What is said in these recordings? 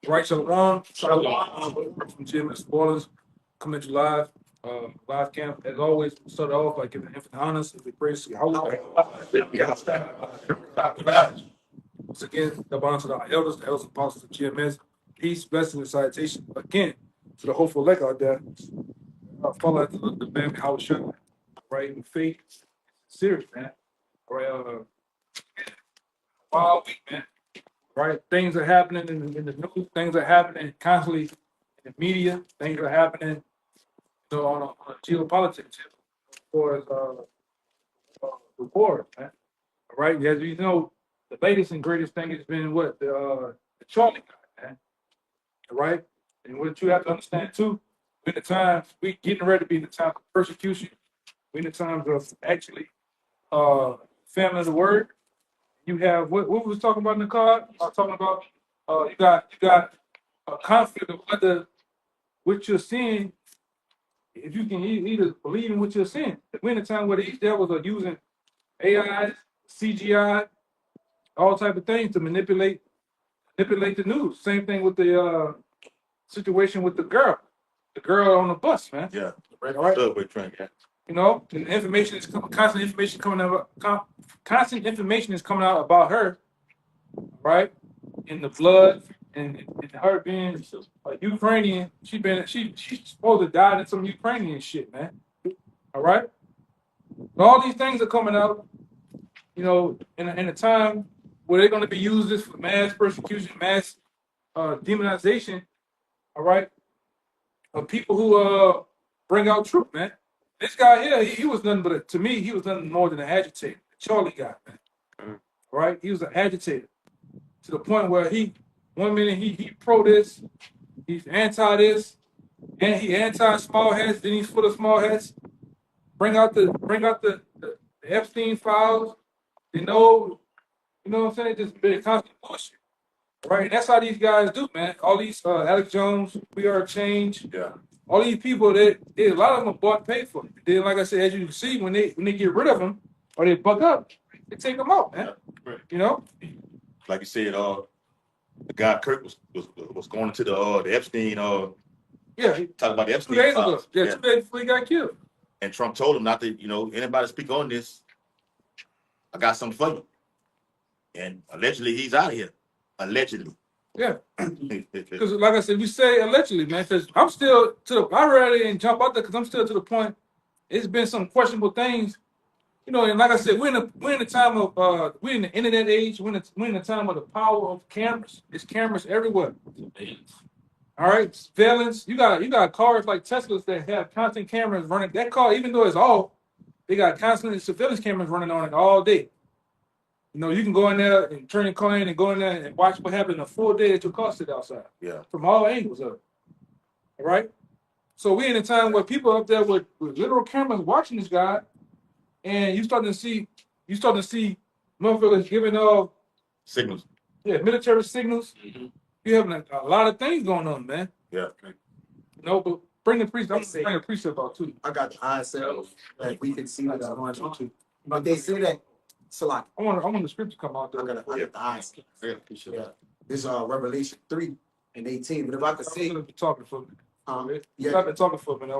Right, Shalom. Shalom. From GMS Spoilers coming to live camp. As always, start off by giving infinite honors and we praise to Yahweh. Once again, the bonds of our elders, the elders and apostles of GMS. Peace, blessings, and salutation again to the hopeful elect out there. Follow after the man, how it should. Right, with faith. Serious, man. All right, wild week, man. Right, things are happening in the news, things are happening constantly in the media, things are happening on geopolitics as far as the war, man. All right, as you know, the latest and greatest thing has been what the Charlie guy, man. All right, and what you have to understand too, in the times we getting ready to be in the time of persecution, we in the times of actually family of the word. You have what we was talking about in the card. Talking about you got a conflict of whether what you're seeing, if you can either believe in what you're seeing. We're in a time where these devils are using AI, CGI, all type of things to manipulate the news. Same thing with the situation with the girl on the bus, man. Yeah, right. All right. Subway train. Yeah. You know, and information is constant information coming out. Constant information is coming out about her, right? In the blood and her being a Ukrainian. She's supposed to die in some Ukrainian shit, man. All right. But all these things are coming out, you know, in a time where they're going to be used this for mass persecution, mass demonization. All right, of people who bring out truth, man. This guy here, he was nothing but to me, he was nothing more than an agitator. Charlie guy, man. All right, he was an agitator to the point where he 1 minute he pro this, he's anti this, and he anti small hats. Then he's full of small hats. Bring out the Epstein files. You know what I'm saying? Just been constant bullshit. Right? And that's how these guys do, man. All these Alex Jones, We Are Change. Yeah. All these people that a lot of them are bought and paid for. Then, like I said, as you can see, when they get rid of them or they buck up, they take them out, man. Yeah. Right. You know? Like you said, the guy Kirk was going into the Epstein Yeah. talking about the Epstein 2 days ago. files. Yeah, 2 days before he got killed. And Trump told him not to, anybody speak on this. I got something for you. And allegedly he's out of here. Allegedly. Yeah. Because like I said, we say allegedly, man, because I'm still I ready and jump out there because I'm still to the point. It's been some questionable things. You know, and like I said, we're in the time of we're in the internet age. We're in the time of the power of cameras. There's cameras everywhere. All right, surveillance. You got cars like Teslas that have constant cameras running. That car, even though it's off, they got constant surveillance cameras running on it all day. You know, you can go in there and turn your car in and go in there and watch what happened in a full day that your car sit outside. Yeah. From all angles of it. All right. So we're in a time where people up there with literal cameras watching this guy, and you starting to see motherfuckers giving off signals. Yeah, military signals. Mm-hmm. You having a lot of things going on, man. Yeah. You know, but bring the priest. I'm gonna bring the precept out too. I got the eye cells that we can see what's going on too. But they say that Salak. I want the scripture to come out there. I got the eyes. Yeah. This is Revelation 3:18. But if I could see, talking for me. Yeah. I've been talking for me.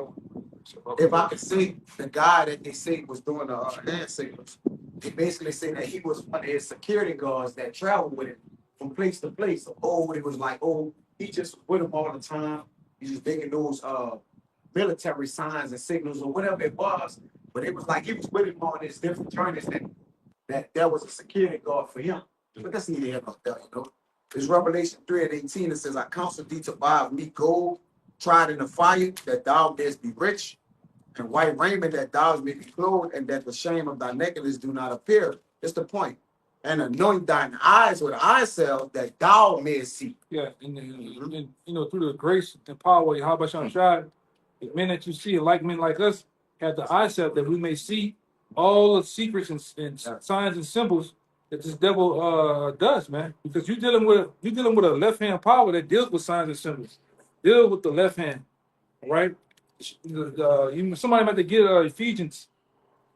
If I could see the guy that they say was doing the hand signals, they basically say that he was one of his security guards that traveled with him from place to place. Oh, it was like, he just was with him all the time. He's just making those military signs and signals or whatever it was. But it was like he was with him on his different journeys that was a security guard for him. But that's neither here nor there, you know. It's Revelation 3:18. It says, I counsel thee to buy of me gold tried in the fire, that thou mayest be rich, and white raiment, that thou may be clothed, and that the shame of thy nakedness do not appear. That's the point. And anoint thine eyes with eye salve, that thou mayest see. Yeah, and you know, through the grace and power of Yahweh Shai, the men that you see, like men like us, have the eye salve that we may see all the secrets and signs and symbols that this devil does, man. Because you're dealing with a left hand power that deals with signs and symbols. Deal with the left hand, right? Somebody might have to get Ephesians.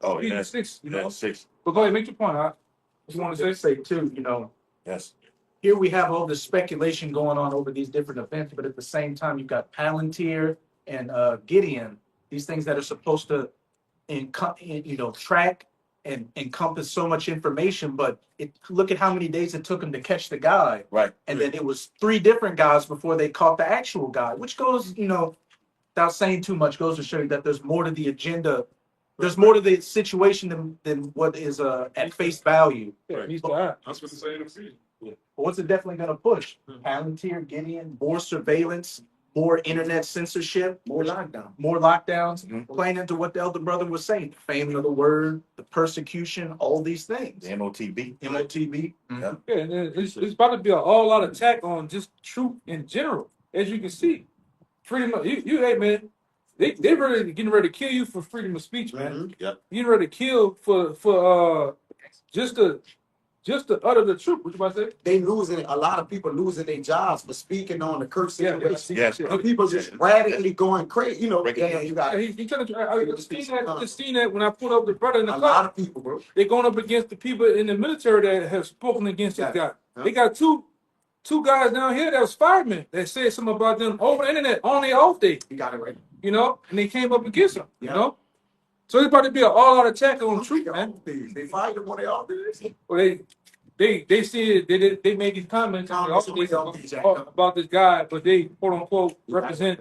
Oh, Ephesians 6, you know. 6. But go ahead, make your point. I just want to say too, you know. Yes. here we have all this speculation going on over these different events, but at the same time, you've got Palantir and Gideon, these things that are supposed to track and encompass so much information, but look at how many days it took them to catch the guy. Right. And then it was 3 different guys before they caught the actual guy, which goes, without saying too much, goes to show you that there's more to the agenda. There's more to the situation than what is at face value. Yeah, he's the That's what they say in the season. But what's it definitely going to push? Palantir, Gideon, more surveillance, more internet censorship, More lockdown. more lockdowns, Mhm. playing into what the elder brother was saying, the famine of the word, the persecution, all these things. The MOTB. MOTB. Yeah. Yeah, and it's about to be an all-out attack on just truth in general, as you can see. Freedom of hey man, they really getting ready to kill you for freedom of speech, man. Mhm. Yep. You getting ready to kill for just to utter the truth. What you about to say? They losing, a lot of people losing their jobs for speaking on the curse situation. Yes. And people just radically going crazy. You got Yeah, he trying to. I just seen that when I pulled up the brother in the a car. lot of people, bro. They're going up against the people in the military that have spoken against this guy. They got two guys down here that was firemen that said something about them over the internet on their off day, You got it right. and they came up against him, Yeah. So it's about to be an all-out attack on truth, man. They fired them when they all did this. Well, they said they made these comments on the off days about this guy, but they quote unquote represent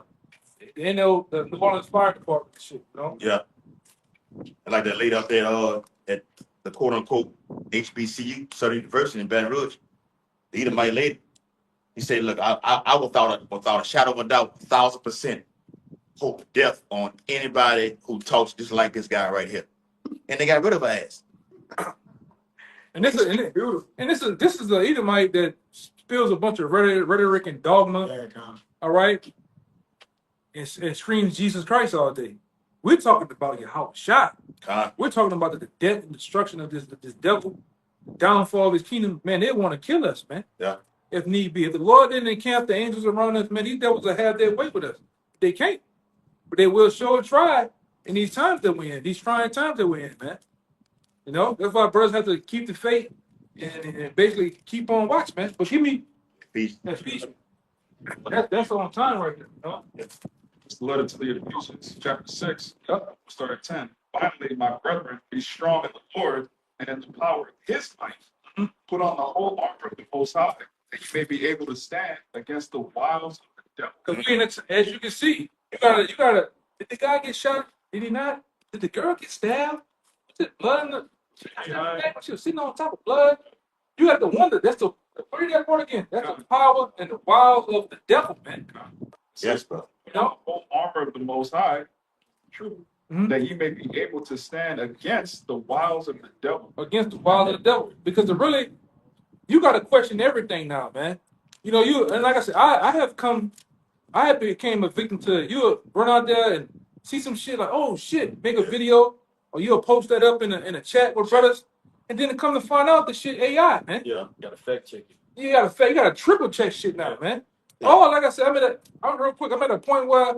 the New Orleans Fire Department, shit, Yeah. I like that lady up there at the quote unquote HBCU, Southern University in Baton Rouge. The Edomite lady. He said, look, I without a shadow of a doubt, 1,000% hope death on anybody who talks just like this guy right here. And they got rid of her ass. And this is the Edomite that spills a bunch of rhetoric and dogma, all right, and screams Jesus Christ all day. We're talking about your house shot. We're talking about the death and destruction of this devil, downfall of his kingdom. Man, they want to kill us, man. Yeah. If need be. If the Lord didn't encamp the angels around us, man, these devils will have their way with us. They can't. But they will sure try in these times that we're in, these trying times that we're in, man. That's why brothers have to keep the faith and basically keep on watch, man. But give me Peace. that speech. That's on time right there, It's the letter to the Ephesians, chapter 6, start at 10. Finally, my brethren, be strong in the Lord and in the power of his might. Put on the whole armor of the Most High, that you may be able to stand against the wiles of the devil. Because as you can see, you gotta. Did the guy get shot? Did he not? Did the girl get stabbed? Was it blood in the? She was sitting on top of blood. You have to wonder. What is that part again? That's the power and the wiles of the devil, man. Yes, bro. Put on the whole armor of the Most High, true, that you may be able to stand against the wiles of the devil. Against the wiles of the devil, because you got to question everything now, man. And like I said, I have became a victim to it. You'll run out there and see some shit like, oh shit, make a video, or you'll post that up in a chat with brothers, and then come to find out the shit AI, man. Yeah. You gotta fact check it. You gotta triple check shit now, man. Oh, like I said, I'm at a point where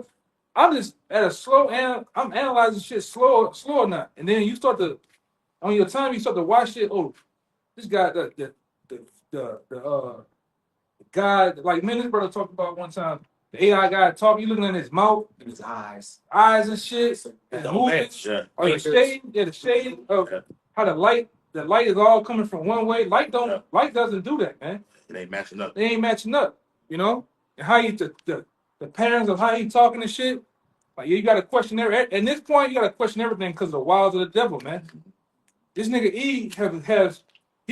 I'm just at a I'm analyzing shit slower now. And then you start to, on your time, you start to watch it. Oh, this guy, the guy, like, man, this brother talked about one time, the AI guy talking, you looking at his mouth, In his eyes. and shit, and Don't movements, match. Yeah. or the shade of how the light is all coming from one way. Light doesn't do that, man. It ain't matching up. They ain't matching up, and how the patterns of how he talking and shit. Like, you gotta question at this point, you gotta question everything because of the wiles of the devil, man. This nigga E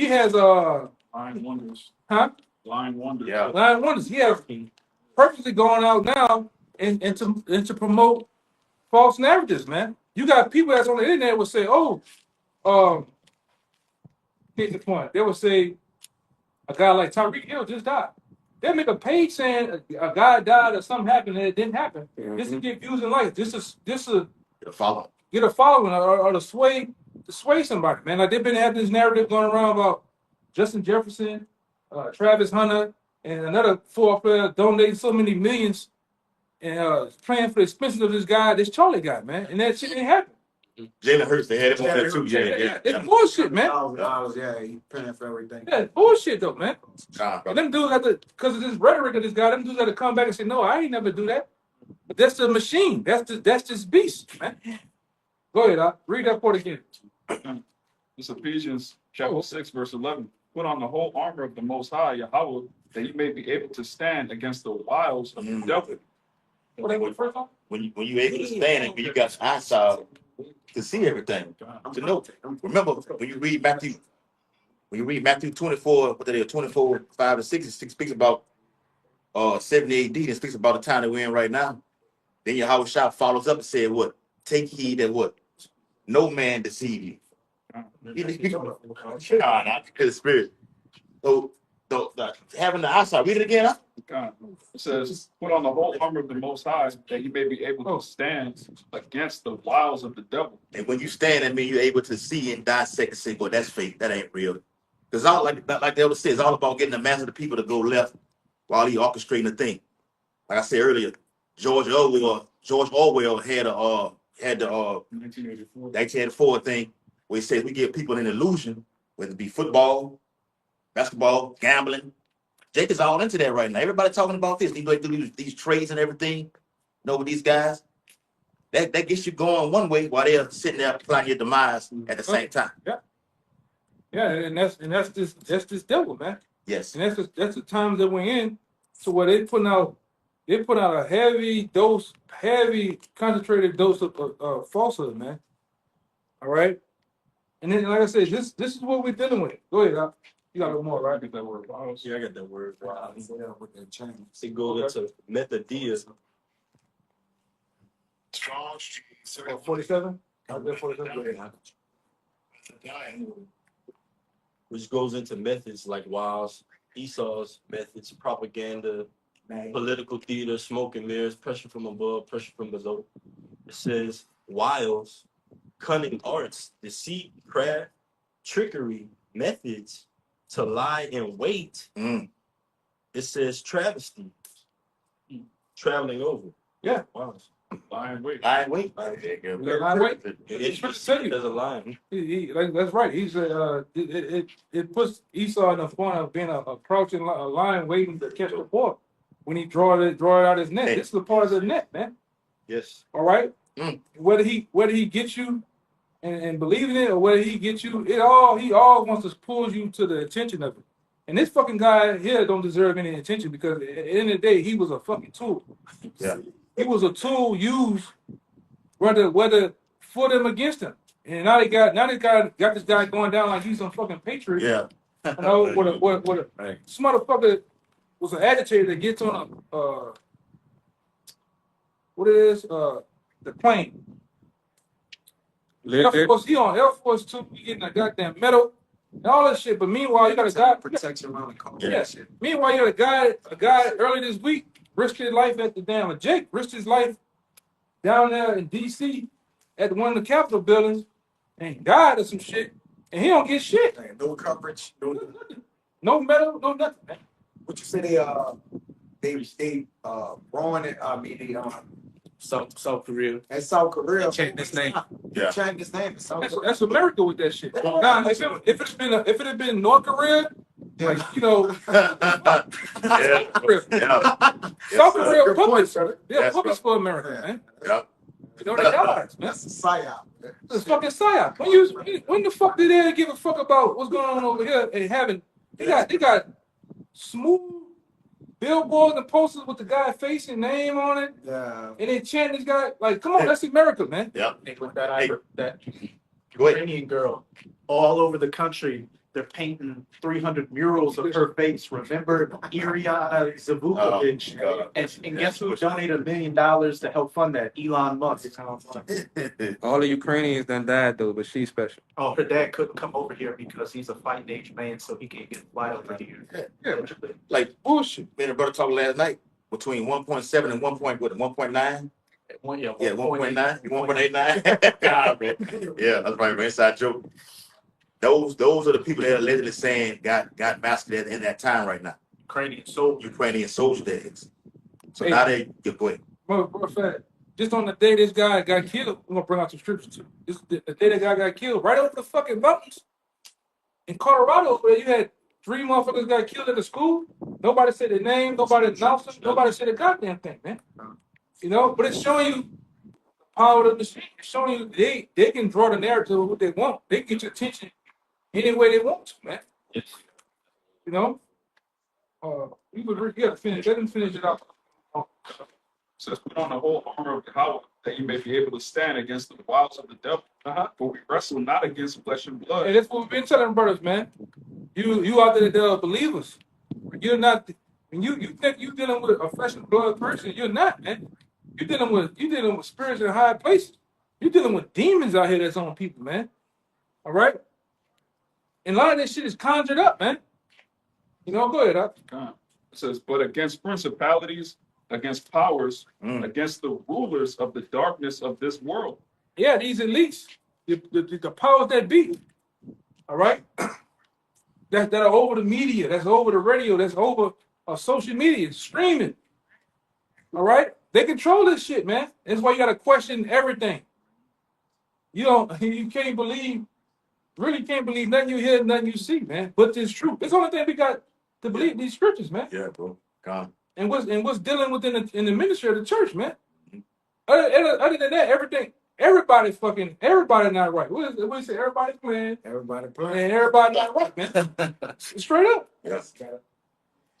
has Lying wonders. huh? Lying wonders. Yeah. Line wonders. He has purposely going out now and to promote false narratives, man. You got people that's on the internet will say, oh, here's the point. They will say a guy like Tyreek Hill just died. They'll make a page saying a guy died or something happened and it didn't happen. Just to get views and likes. This is Follow. get a following or to sway somebody, man. Like, they've been having this narrative going around about Justin Jefferson, Travis Hunter, and another football player donated so many millions and playing for the expenses of this Charlie guy, man. And that shit didn't happen. Jalen Hurts, they had him on there too. Yeah, it's bullshit, man. He paying for everything. Yeah, it's bullshit though, man. Nah, And bro. them dudes got to, because of this rhetoric of this guy, them dudes got to come back and say, no, I ain't never do that. But that's the machine. That's just beast, man. Go ahead, read that part again. It's Ephesians chapter 6, verse 11. Put on the whole armor of the Most High, Yahweh, that you may be able to stand against the wiles of the devil. What they went first on? When you able to stand and when you got eyesight to see everything, to know. Remember when you read Matthew 24, what they are 24, 5 to 6, it speaks about 70 AD. It speaks about the time that we're in right now. Then Yahweh Shah follows up and said, what? Take heed that what? No man deceive you. Not because spirit. So having the eyesight, read it again. God. It says, put on the whole armor of the Most High, that you may be able to stand against the wiles of the devil. And when you stand, that means you're able to see and dissect and say, well, that's fake. That ain't real. Because all like the elder said, it's all about getting the mass of the people to go left while he orchestrating the thing. Like I said earlier, George Orwell had the 1984 thing where he says we give people an illusion, whether it be football, basketball, gambling. Jake is all into that right now. Everybody talking about this. They go through these trades and everything. You know, with these guys, that gets you going one way while they're sitting there planning your demise at the same time. Yeah, and that's this devil, man. Yes. And that's the times that we're in. So where they put out a heavy concentrated dose of falsehood, man. All right. And then, like I said, this is what we're dealing with. Go ahead, Doc. You got a little more, right? I get that word. Wiles. Yeah, I got that word. Wow. With that chain. It goes into Methodism. Strong streets. 47? I was there 47. Go ahead. Which goes into methods like Wiles, Esau's methods, propaganda, political theater, smoke and mirrors, pressure from above, pressure from below. It says wiles, cunning arts, deceit, craft, trickery, methods to lie in wait. It says travesty, traveling over. Yeah. Wiles. Lying wait. Line wait. It's supposed to tell you. There's a line. That's right. He said it puts Esau in the point of being approaching a lion waiting to catch the pork when he draw it out his net. This is the part of the net, man. Yes. All right. Whether he gets you and believing it or whether he gets you, he all wants to pull you to the attention of it. And this fucking guy here don't deserve any attention because at the end of the day, he was a fucking tool. Yeah. He was a tool used whether for them against him. And now they got this guy going down like he's some fucking patriot. Yeah. You know, what a Right. this motherfucker was an agitator that gets on the plane. Air Force, he on Air Force 2, he getting a goddamn medal and all that shit. But meanwhile, you got a guy protection around the car. Yeah. Meanwhile, you got a guy early this week risked his life at the damn Jake risked his life down there in DC at one of the Capitol buildings and died of some shit, and he don't get shit. No coverage. No medal, no nothing, man. What you say they wrong it? I mean they South Korea. at South Korea. Changed his name. Yeah. Changed his name to South Korea. That's America with that shit. Now, if it had been North Korea, like you know, Yeah. South Korea Good point, puppets, brother. they're Yes, puppets for America, man. Yeah. You know, they allies, man. That's a psyop. It's fucking psyop. When the fuck did they give a fuck about what's going on over here and having they got smooth billboards and posters with the guy face and name on it, Yeah. and they chant this guy like, come on, that's America, man. Yeah. With that Go ahead. Iranian girl all over the country. They're painting 300 murals of her face. Remember Iriana Zavukovic? God. And guess who donated $1 million to help fund that? Elon Musk. All the Ukrainians done died though, but she's special. Oh, her dad couldn't come over here because he's a fighting age man, so he can't get fly over here. Yeah, Like bullshit. me and a brother talked last night between 1.7 and 1.9. Yeah, 1.9, 1.89. God, man. Yeah, that's right, man. Inside joke. Those are the people that are allegedly saying got massacred in that time right now. Ukrainian soldier. Ukrainian soldiers. So Hey. now they go ahead. Matter of fact, just on the day this guy got killed, we're gonna bring out some scriptures too. The day that guy got killed, right over the fucking mountains in Colorado, where you had 3 motherfuckers got killed at the school. Nobody said their name, nobody announced them, nobody said a goddamn thing, man. You know, but it's showing you the power of the machine. It's showing you they can draw the narrative of what they want. They can get your attention any way they want to, man. You know? You gotta finish. Let him finish it up. Says, put on the whole armor of Yahweh, that you may be able to stand against the wiles of the devil. For we wrestle not against flesh and blood. Hey, that's what we've been telling brothers, man. You out there that are believers. You're not. And you think you're dealing with a flesh and blood person. You're not, man. You're dealing with spirits in high places. You're dealing with demons out here that's on people, man. All right. And a lot of this shit is conjured up, man. You know, go ahead. It says, but against principalities, against powers, against the rulers of the darkness of this world. Yeah, these elites, the powers that be. All right. that are over the media, that's over the radio, that's over social media, streaming. All right? They control this shit, man. That's why you gotta question everything. You can't believe, really can't believe nothing you hear, nothing you see, man. But it's true. It's the only thing we got to believe these scriptures, man. Yeah, bro. God. And what's dealing within the ministry of the church, man. Other than that, everybody not right. What do you say? Everybody playing. Everybody playing. And everybody not right, man. Straight up. Yes.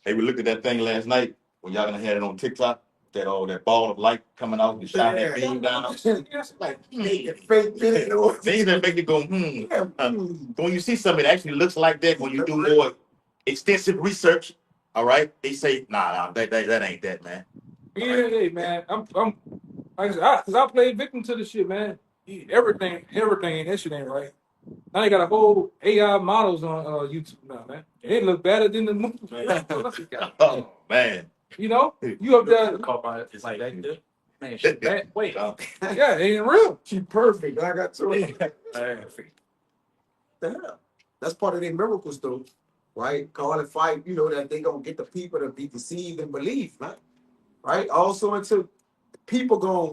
Hey, we looked at that thing last night when y'all gonna had it on TikTok. That ball of light coming out and shining that beam down. Like fake video. Things that make you go, when you see something that actually looks like that, when you do more extensive research, all right, they say, nah, that ain't that, man. Yeah, hey, man. I'm like I said, because I played victim to the shit, man. Everything, that shit ain't right. Now they got a whole AI models on YouTube now, man. They look better than the movie. Oh man. You know, you up there. It's like that. Man, shit bad. Wait. Yeah, it ain't real. She perfect. I got to it. The hell? That's part of their miracles, though, right? Call and fight. You know that they gonna get the people to be deceived and believe, man. Right? Also, until people gonna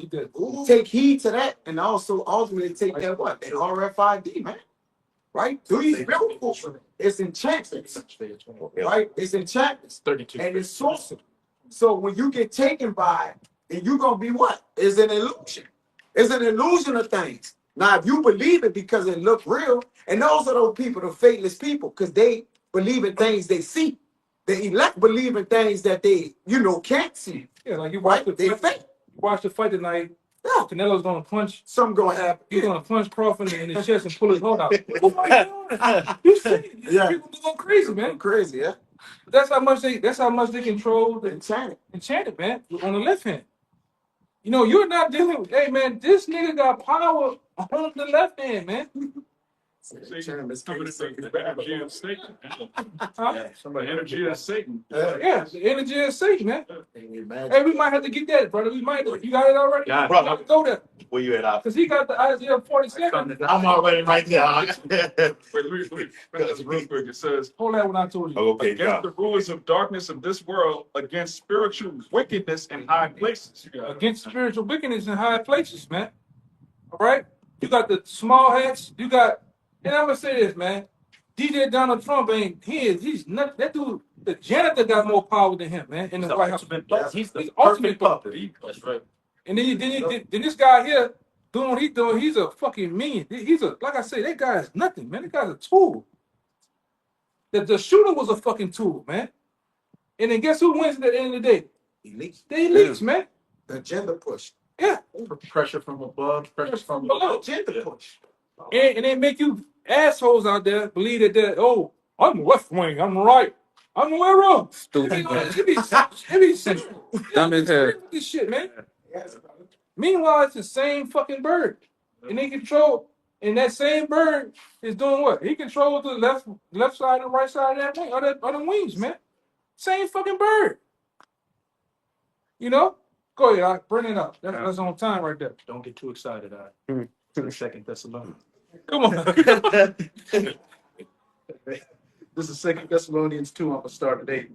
take heed to that, and also ultimately take that what? That RFID, man. Right? These miracles, it's enchantments. Right? It's enchantments. 32. And it's sorcery. So when you get taken by it, then you're gonna be what? It's an illusion. It's an illusion of things. Now, if you believe it because it look real, and those are those people, the faithless people, because they believe in things they see. The elect believe in things that they, can't see. Yeah, like you watch the fight tonight. Yeah. Canelo's gonna punch. Something gonna happen. He's gonna punch Crawford in his chest and pull his heart out. Oh my God! You see, people going crazy, man. Crazy, yeah. That's how much they control the Enchanted, man. On the left hand. You're not dealing with. Hey, man, this nigga got power on the left hand, man. See, the energy of Satan. Huh? The energy of Satan. Yeah, the energy of Satan, man. Hey, we might have to get that, brother. We might. You got it already? Yeah, bro. Go there. Where you at? Because he got the Isaiah 47. I'm already right there. Wait, real quick. It says, hold that when I told you. Okay, against the rulers of darkness of this world, against spiritual wickedness in high places. Against spiritual wickedness in high places, man. All right? You got the small hats. You got, and I'm going to say this, man. DJ Donald Trump he's not, that dude, the janitor got more power than him, man, in the White House. He's the ultimate puppet. That's right. And then this guy here, doing what he's doing, he's a fucking minion. Like I say, that guy is nothing, man. That guy's a tool. The shooter was a fucking tool, man. And then guess who wins at the end of the day? Elites. The elites, man. The agenda push. Yeah. Pressure from above, pressure from below. Agenda push. And they make you assholes out there believe that I'm left wing, I'm right. I'm the way wrong. Stupid. It be central. Dumb as hell. This shit, man. Meanwhile, it's the same fucking bird. And and that same bird is doing what? He controls the left side and right side of that wing, or the wings, man. Same fucking bird. Go ahead, bring it up. That's on time right there. Don't get too excited, To the Second Thessalonians. Come on. This is 2 Thessalonians 2. I'm gonna start at 8.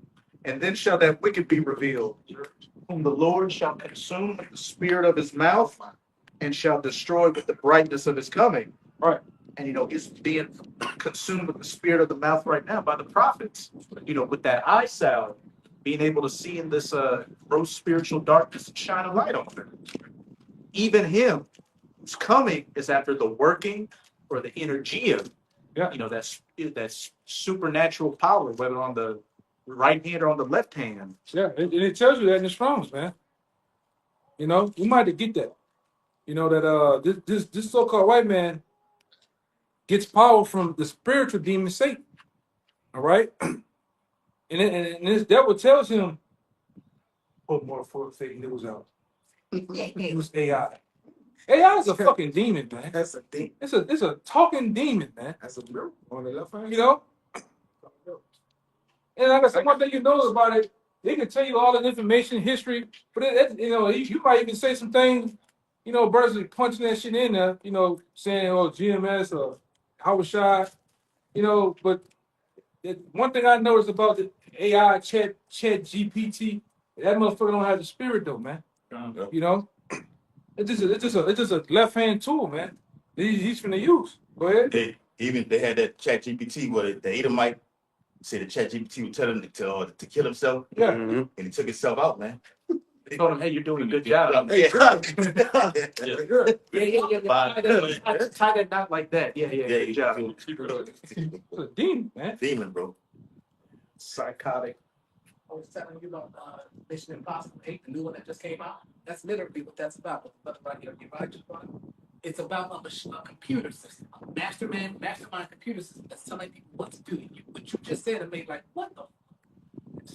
And then shall that wicked be revealed, whom the Lord shall consume with the spirit of his mouth and shall destroy with the brightness of his coming. Right. And he's being consumed with the spirit of the mouth right now by the prophets. With that eye salve, being able to see in this gross spiritual darkness and shine a light on it. Even him who's coming is after the working or the energia. Yeah. That's supernatural power, whether on the right hand or on the left hand. Yeah, and it tells you that in the Strong's, man. We might have to get that. That this so-called white man gets power from the spiritual demon Satan. All right, and this devil tells him, "Put more for fake news out." Use AI. AI is a fucking demon, man. That's a thing. It's a talking demon, man. That's a real on the left hand. And like I said, one thing you know about it, they can tell you all the information, history, but you might even say some things, brothers are punching that shit in there, saying, GMS or Howard, but one thing I noticed about the AI chat GPT, that motherfucker don't have the spirit though, man. It's just a left hand tool, man. He's finna use. Go ahead. They had that chat GPT where the Edomite said the chat GPT would tell him to kill himself. Yeah. And he took himself out, man. They told him, "Hey, you're doing a good job." Yeah. Tie that knot like that. Yeah, good job. It's a demon, man. Demon, bro. Psychotic. I was telling you about Mission Impossible 8, the new one that just came out. That's literally what that's about. It's about a computer system, a mastermind computer system that's telling people what to do. What you just said, it made like, what the?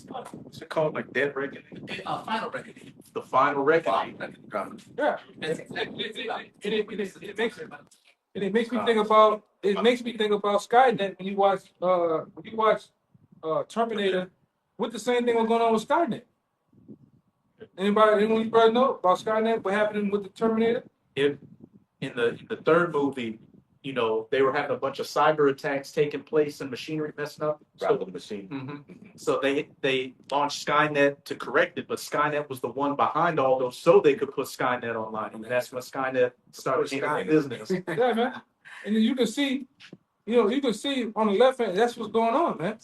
What's it called? Like Dead Reckoning? Final Reckoning. The Final Reckoning. Yeah. That's exactly what it's about. It makes me think about Skynet when you watch Terminator. What the same thing was going on with Skynet? Anyone know about Skynet? What happened with the Terminator? In the third movie, they were having a bunch of cyber attacks taking place and machinery messing up. Probably the machine. Mm-hmm. So they launched Skynet to correct it, but Skynet was the one behind all those, so they could put Skynet online, and that's when Skynet started handling business. Yeah, man. And you can see, on the left hand, that's what's going on, man.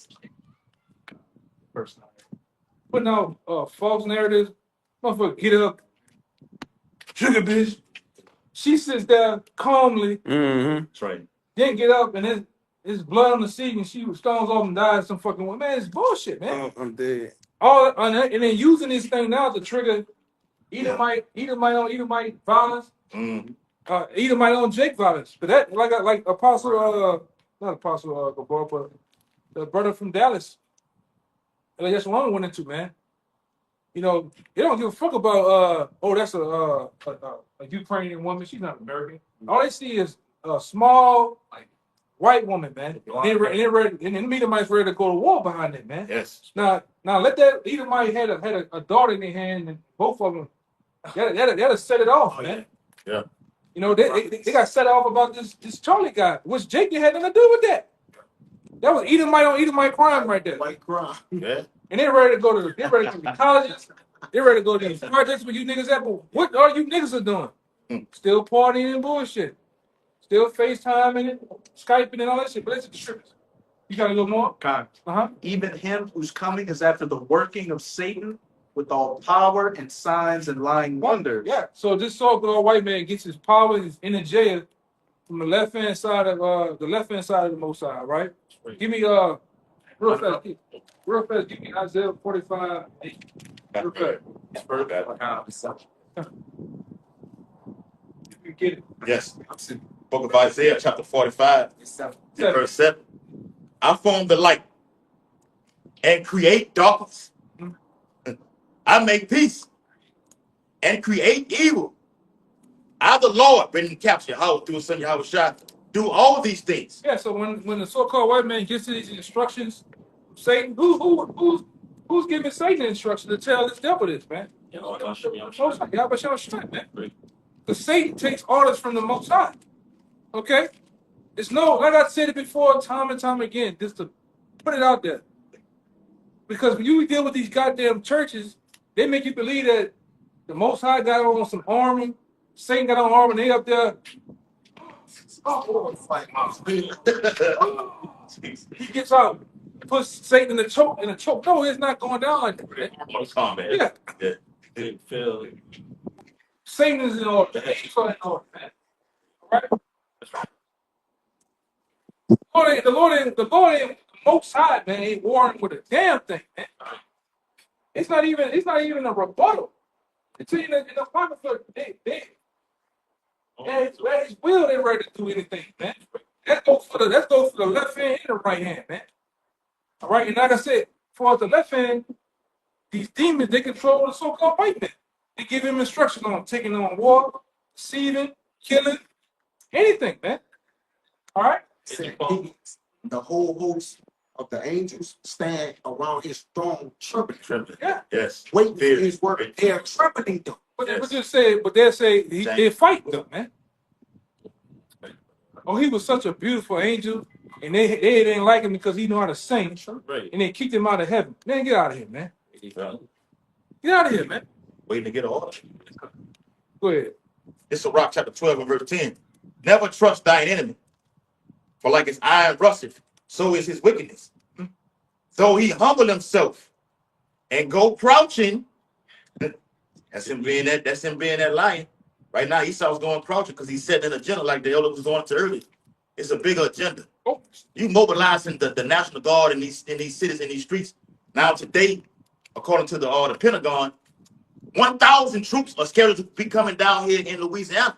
Personally. Putting out false narratives. Motherfucker, get up, sugar bitch. She sits there calmly, That's right. then get up, and there's blood on the seat, and she stones off and dies some fucking way. Man, it's bullshit, man. Oh, I'm dead. And then using this thing now to trigger Edomite violence, Edomite on Jake violence. But that, like Apostle, not Apostle Gabor, but the brother from Dallas. Like that's what I went into, man. They don't give a fuck about that's a Ukrainian woman. She's not American. All they see is a small white woman, man. And the Edomites ready to go to war behind it, man. Yes. Now let that Edomite had a daughter in their hand, and both of them that'll set it off, man. Yeah. They got set off about this Charlie guy, which Jake had nothing to do with that. That was Edomite on Edomite crime right there. White crime. Yeah. And they're ready to go to the colleges. They're ready to go to these projects where you niggas at. But what are you niggas are doing? Still partying and bullshit. Still FaceTiming and Skyping and all that shit. But it's the strippers. You got a little more? Even him who's coming is after the working of Satan with all power and signs and lying wonders. Yeah. So this so-called white man gets his power, his inner jail from the left hand side of the Most High, right? Give me real fast. Give me Isaiah 45. Real fast. You get it. Yes. Book of Isaiah, chapter 45, verse 7. I form the light and create darkness. I make peace and create evil. I, the Lord, been in capture, how through his son Yahweh, do all these things. Yeah. So when the so-called white man gets these instructions, Satan, who's giving Satan instructions to tell this devil this, man? Man. Because Satan takes orders from the Most High. Okay? It's like I said it before, time and time again, just to put it out there. Because when you deal with these goddamn churches, They make you believe that the Most High got on some armor, Satan got on armor, and they up there. Oh, Fight. he gets out, puts Satan in the choke, No, it's not going down like that. Man. Almost combat. Yeah, Yeah. Didn't feel Satan is in order. He's in order, man. All right. The Lord ain't Most High, man. Ain't warring with a damn thing, man. It's not even a rebuttal. It's in the Apocrypha, at his will, they ready to do anything, man. That goes for the left hand and the right hand, man. All right, and like I said, for the left hand, these demons they control the so-called white man. They give him instruction on taking on war, deceiving, killing, anything, man. All right. The whole host of the angels stand around his throne trembling. Trembling. Yeah. Yes. Waiting for Fear. his word. They are trembling them. But they Yes. would just say, they're fighting them, man. Oh, he was such a beautiful angel, and they didn't like him because he knew how to sing, right. and they kicked him out of heaven. Man, get out of here, man. Yeah. Get out of here, man. Waiting to get an order. Go ahead. It's a Rock chapter 12 and verse 10. Never trust thine enemy, for like his iron rusteth, so is his wickedness. Though he humble himself and go crouching, that's him being that lion. Right now, Esau's going crouching because he's setting an agenda like the elder was going to earlier. It's a bigger agenda. Oh, You mobilizing the National Guard in these cities, in these streets. Now today, according to the Pentagon, 1,000 troops are scheduled to be coming down here in Louisiana.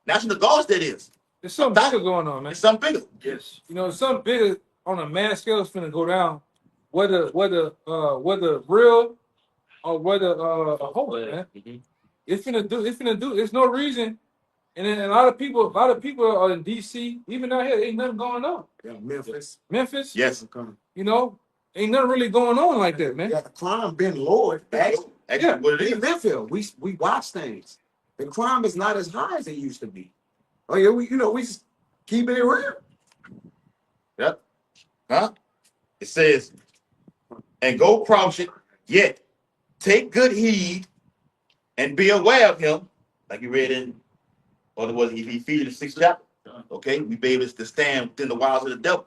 National Guards, that is. there's something bigger going on, man. It's something bigger. Yes. You know, something bigger on a mass scale is finna go down. Whether real or whether a hoax, man. Mhm. It's finna do. There's no reason. And then a lot of people are in DC, even out here, ain't nothing going on. Yeah, Memphis. Memphis, Yes. you know, ain't nothing really going on like that, man. Yeah, the crime been lowered. Actually, Yeah. what it In is. Memphis, we watch things. The crime is not as high as it used to be. Oh yeah, we just keep it real. Yep. Huh? It says, and go crouch it, yet take good heed and be aware of him, like you read in, or was he Ephesians 6th chapter? Okay, we be able to stand within the wiles of the devil.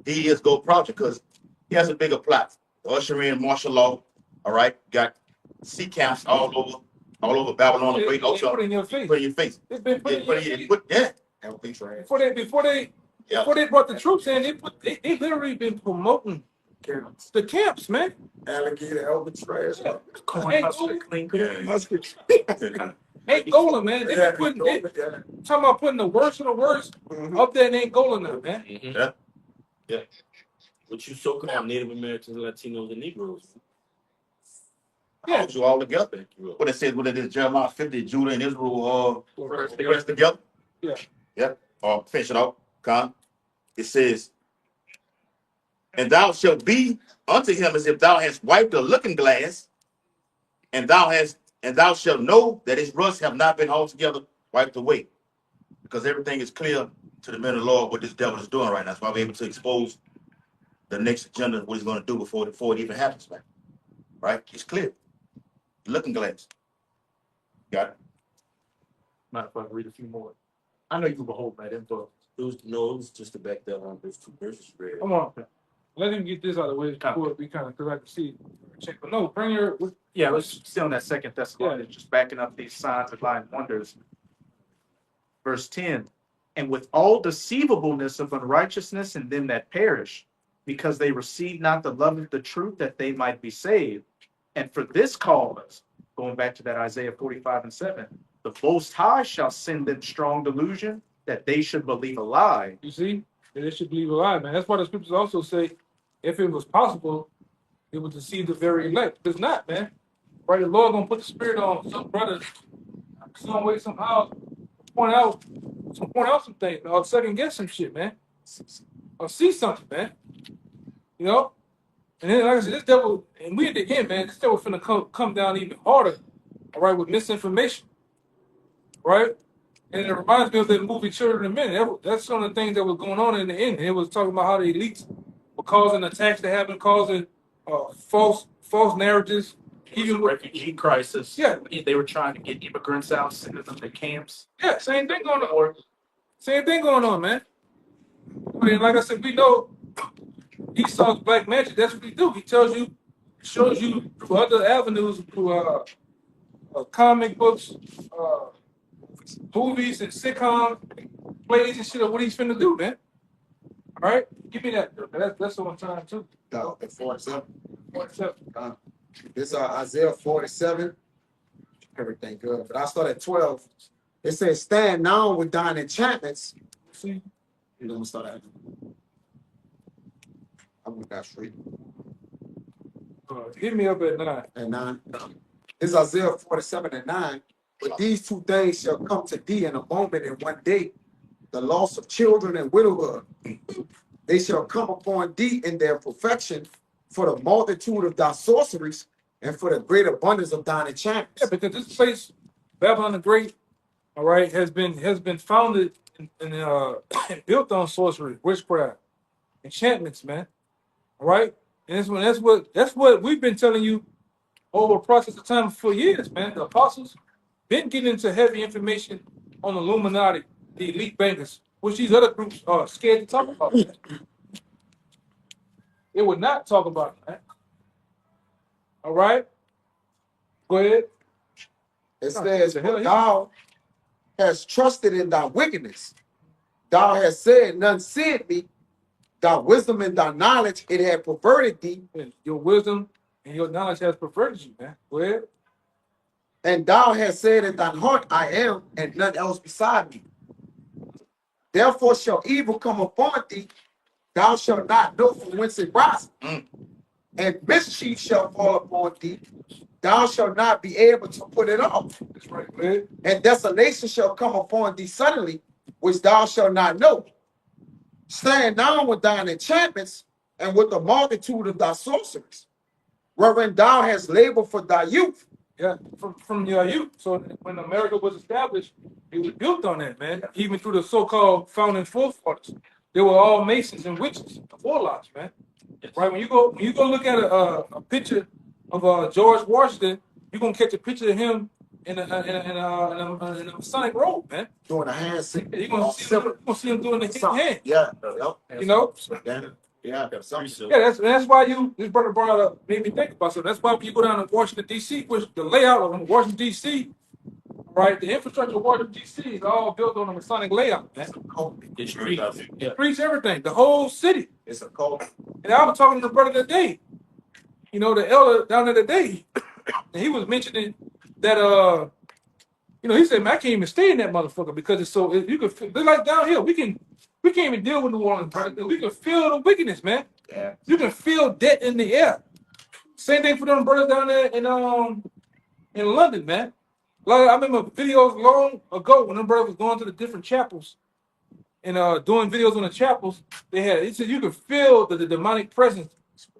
He is go crouch it because he has a bigger plot. The usher in martial law, all right, got sea camps all over Babylon, the great They ocean. put it in your face. Put it in your face. It's been put in your face. Yeah. Before they brought the troops in, they literally been promoting the camps, man. Alligator, Elvis trash. Yeah. Corn husker, clean Angola, man. They talking about putting the worst of the worst up there in Angola now, man. Mhm. Yeah. What you so-called Native Americans, Latinos, and Negroes. Yeah. Holds you all together. What it says, what it is, Jeremiah 50, Judah and Israel they rest together. Yeah. Yep. Finish it out. It says, and thou shalt be unto him as if thou hast wiped a looking glass, and thou shalt know that his rust have not been altogether wiped away. Because everything is clear to the men of the Lord what this devil is doing right now. That's why we're able to expose the next agenda, what he's going to do before it even happens, man. Right? It's clear. Looking glass. Got it. Not if I read a few more. I know you can hold that info. It was just to back that on those two verses read. Come on. Let him get this out of the way before we kind of, because I can see. Check. But no, bring your. Yeah, let's stay on that Second Thessalonians, just backing up these signs of lying wonders. Verse 10, and with all deceivableness of unrighteousness in them that perish, because they receive not the love of the truth that they might be saved. And for this cause, going back to that Isaiah 45:7, the Most High shall send them strong delusion that they should believe a lie. You see, that they should believe a lie, man. That's why the scriptures also say, if it was possible, it would deceive the very elect. It's not, man. Right? The Lord gonna put the spirit on some brothers, some way, somehow, point out some things, or second guess some shit, man, or see something, man. You know. And then, like I said, this devil, and we at the end, man, this devil finna come down even harder, all right, with misinformation, right? And it reminds me of that movie Children of Men. That's some of the things that was going on in the end. It was talking about how the elites were causing attacks to happen, causing false narratives, Even a with, refugee crisis. yeah, They were trying to get immigrants out, sending them to camps. yeah, same thing going on. Same thing going on, man. I mean, like I said, we know Esau's black magic. That's what he do. He tells you, shows you through other avenues, through comic books, uh, movies and sitcom plays and shit of what he's finna do, man. All right, give me that. That's on time too. At 47. 47. This Isaiah 47. Everything good. But I start at 12. It says, stand now with thine enchantments. See, You know, start at. I'm gonna go straight. hit me up at 9. And 9. This is Isaiah 47 and 9. But these two things shall come to thee in a moment and one day, the loss of children and widowhood. They shall come upon thee in their perfection for the multitude of thy sorceries and for the great abundance of thine enchantments. Yeah, because this place, Babylon the Great, all right, has been founded and built on sorcery, witchcraft, enchantments, man. All right, and that's what we've been telling you over a process of time for years, man. The apostles been getting into heavy information on the Illuminati, the elite bankers, which these other groups are scared to talk about. Man. They would not talk about it, man. All right, go ahead. It says, for thou hast trusted in thy wickedness. Thou hast said, none said me. Thy wisdom and thy knowledge, it had perverted thee. And your wisdom and your knowledge has perverted you, man. Go ahead. And thou hast said in thine heart, I am, and none else beside me. Therefore shall evil come upon thee. Thou shalt not know from whence it rises. And mischief shall fall upon thee. Thou shalt not be able to put it off. That's right. Go ahead. And desolation shall come upon thee suddenly, which thou shalt not know. Stand down with thine enchantments and with the multitude of thy sorceries, wherein thou hast labored for thy youth. Yeah, from your youth. So when America was established, it was built on that, man. Even through the so-called founding forefathers, they were all masons and witches, warlocks, man. Right? When you go look at a picture of George Washington, you're gonna catch a picture of him in a Masonic robe, man. Doing a hand signal. Yeah, you're gonna see him doing the hand. Yeah. You know? Yeah. Yeah, that's why this brother brought up made me think about something. That's why when you go down to Washington D.C., which the layout of Washington D.C., right, the infrastructure of Washington D.C. is all built on a Masonic layout, man. The street. Yeah. Streets, everything, the whole city. It's a cult. And I was talking to the brother today, you know, the elder down there today, and he was mentioning that you know, he said, man, I can't even stay in that motherfucker because it's so you can feel, they're like down here. We can't even deal with New Orleans, brother. We can feel the wickedness, man. Yeah. You can feel death in the air. Same thing for them brothers down there in London, man. Like I remember videos long ago when them brothers was going to the different chapels and doing videos on the chapels. He said you can feel the demonic presence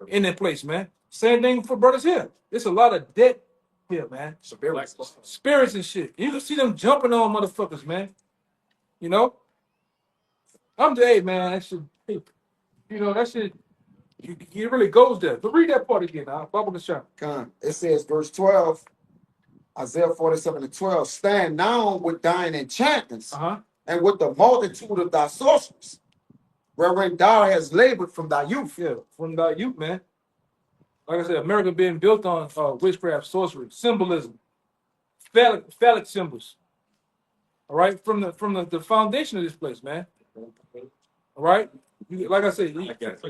in that place, man. Same thing for brothers here. There's a lot of death here, man. Spirits and shit. You can see them jumping on motherfuckers, man. You know? Hey, man, that shit, you know, that shit, it really goes there. But read that part again, Bible the shop. It says, verse 12, Isaiah 47 and 12, stand now with thine enchantments and with the multitude of thy sorceries, wherein thou hast labored from thy youth. Yeah, from thy youth, man. Like I said, America being built on witchcraft, sorcery, symbolism, phallic symbols. All right, from the foundation of this place, man. All right, like I said, I get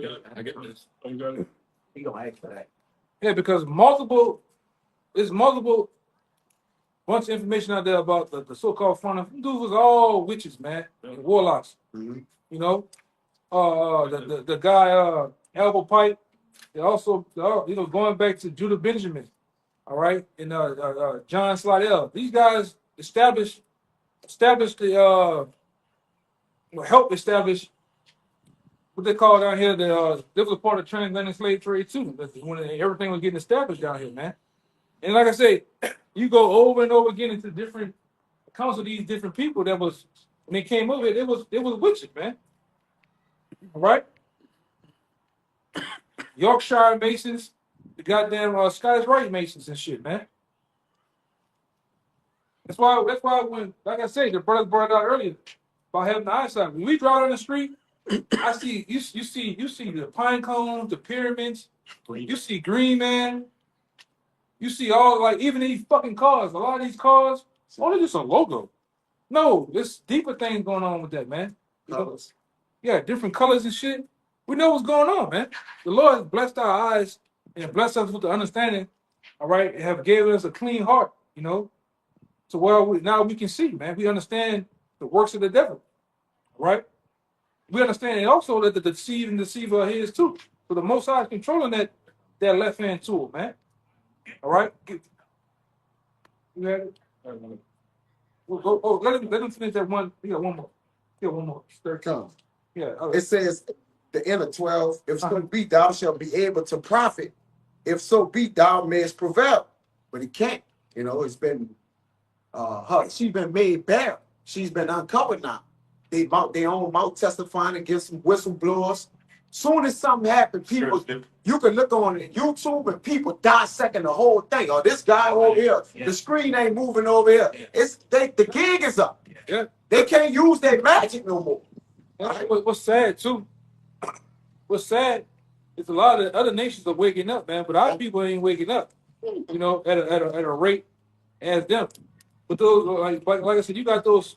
this. Oh, you got it? He gonna ask for that. Yeah, because there's multiple bunch of information out there about the so-called front of dudes was all witches, man, and warlocks. Mm-hmm. You know, the guy Elbow Pipe. They also, you know, going back to Judah Benjamin, all right, and John Slidell. These guys established the help establish what they call down here this was part of transatlantic slave trade too. When everything was getting established down here, man. And like I say, you go over and over again into different accounts of these different people that was when they came over, it was witches, man. All right. Yorkshire Masons, the goddamn Scottish Rite Masons and shit, man. That's why when, like I said, the brothers brought it out earlier about having the eyesight. When we drive on the street, I see you see the pine cones, the pyramids, you see green man, you see all like even these fucking cars. A lot of these cars, only just a logo. No, there's deeper things going on with that, man. Colors. Yeah, different colors and shit. We know what's going on, man. The Lord has blessed our eyes and blessed us with the understanding, all right, and have given us a clean heart, you know. So now we can see, man. We understand the works of the devil, right? We understand also that the deceiver are his too. So the Most High is controlling that left hand tool, man. All right. You had it? Let him finish that one. We got one more. Yeah, one more. 13. Yeah. It says the end of 12, if so be thou shalt be able to profit, if so be thou mayest prevail. But he can't. You know, it's been she's been made bare. She's been uncovered now. They mouth their own mouth testifying against some whistleblowers. Soon as something happens, people, you can look on YouTube and people dissecting the whole thing. Oh, this guy over here, the screen ain't moving over here. It's the gig is up. Yeah. They can't use their magic no more. What's sad too? What's sad is a lot of other nations are waking up, man, but our people ain't waking up. You know, at a rate as them. But those like I said, you got those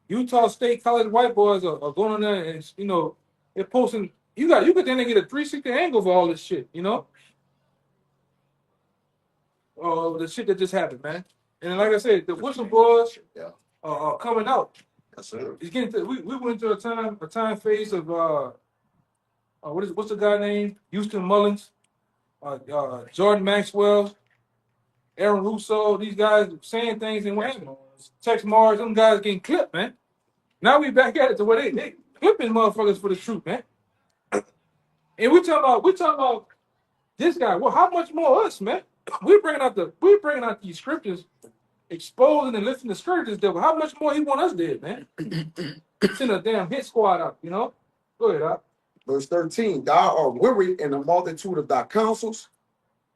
Utah State College white boys are going on there and you know they're posting. You could then get a 360 angle of all this shit, you know. Oh, the shit that just happened, man. And like I said, the whistleblowers are coming out. Yes, sir. It's getting to, we went into a time phase of what's the guy named Houston Mullins, Jordan Maxwell, Aaron Russo. These guys saying things and what happened. Tex Mars, them guys getting clipped, man. Now we back at it to where they clipping motherfuckers for the truth, man. And we talking about this guy. Well, how much more us, man? We're bringing out these scriptures, exposing and lifting the scourges devil. How much more he want us dead, man? Send a damn hit squad out, you know? Go ahead, Doc. Verse 13, thou art weary in the multitude of thy counsels.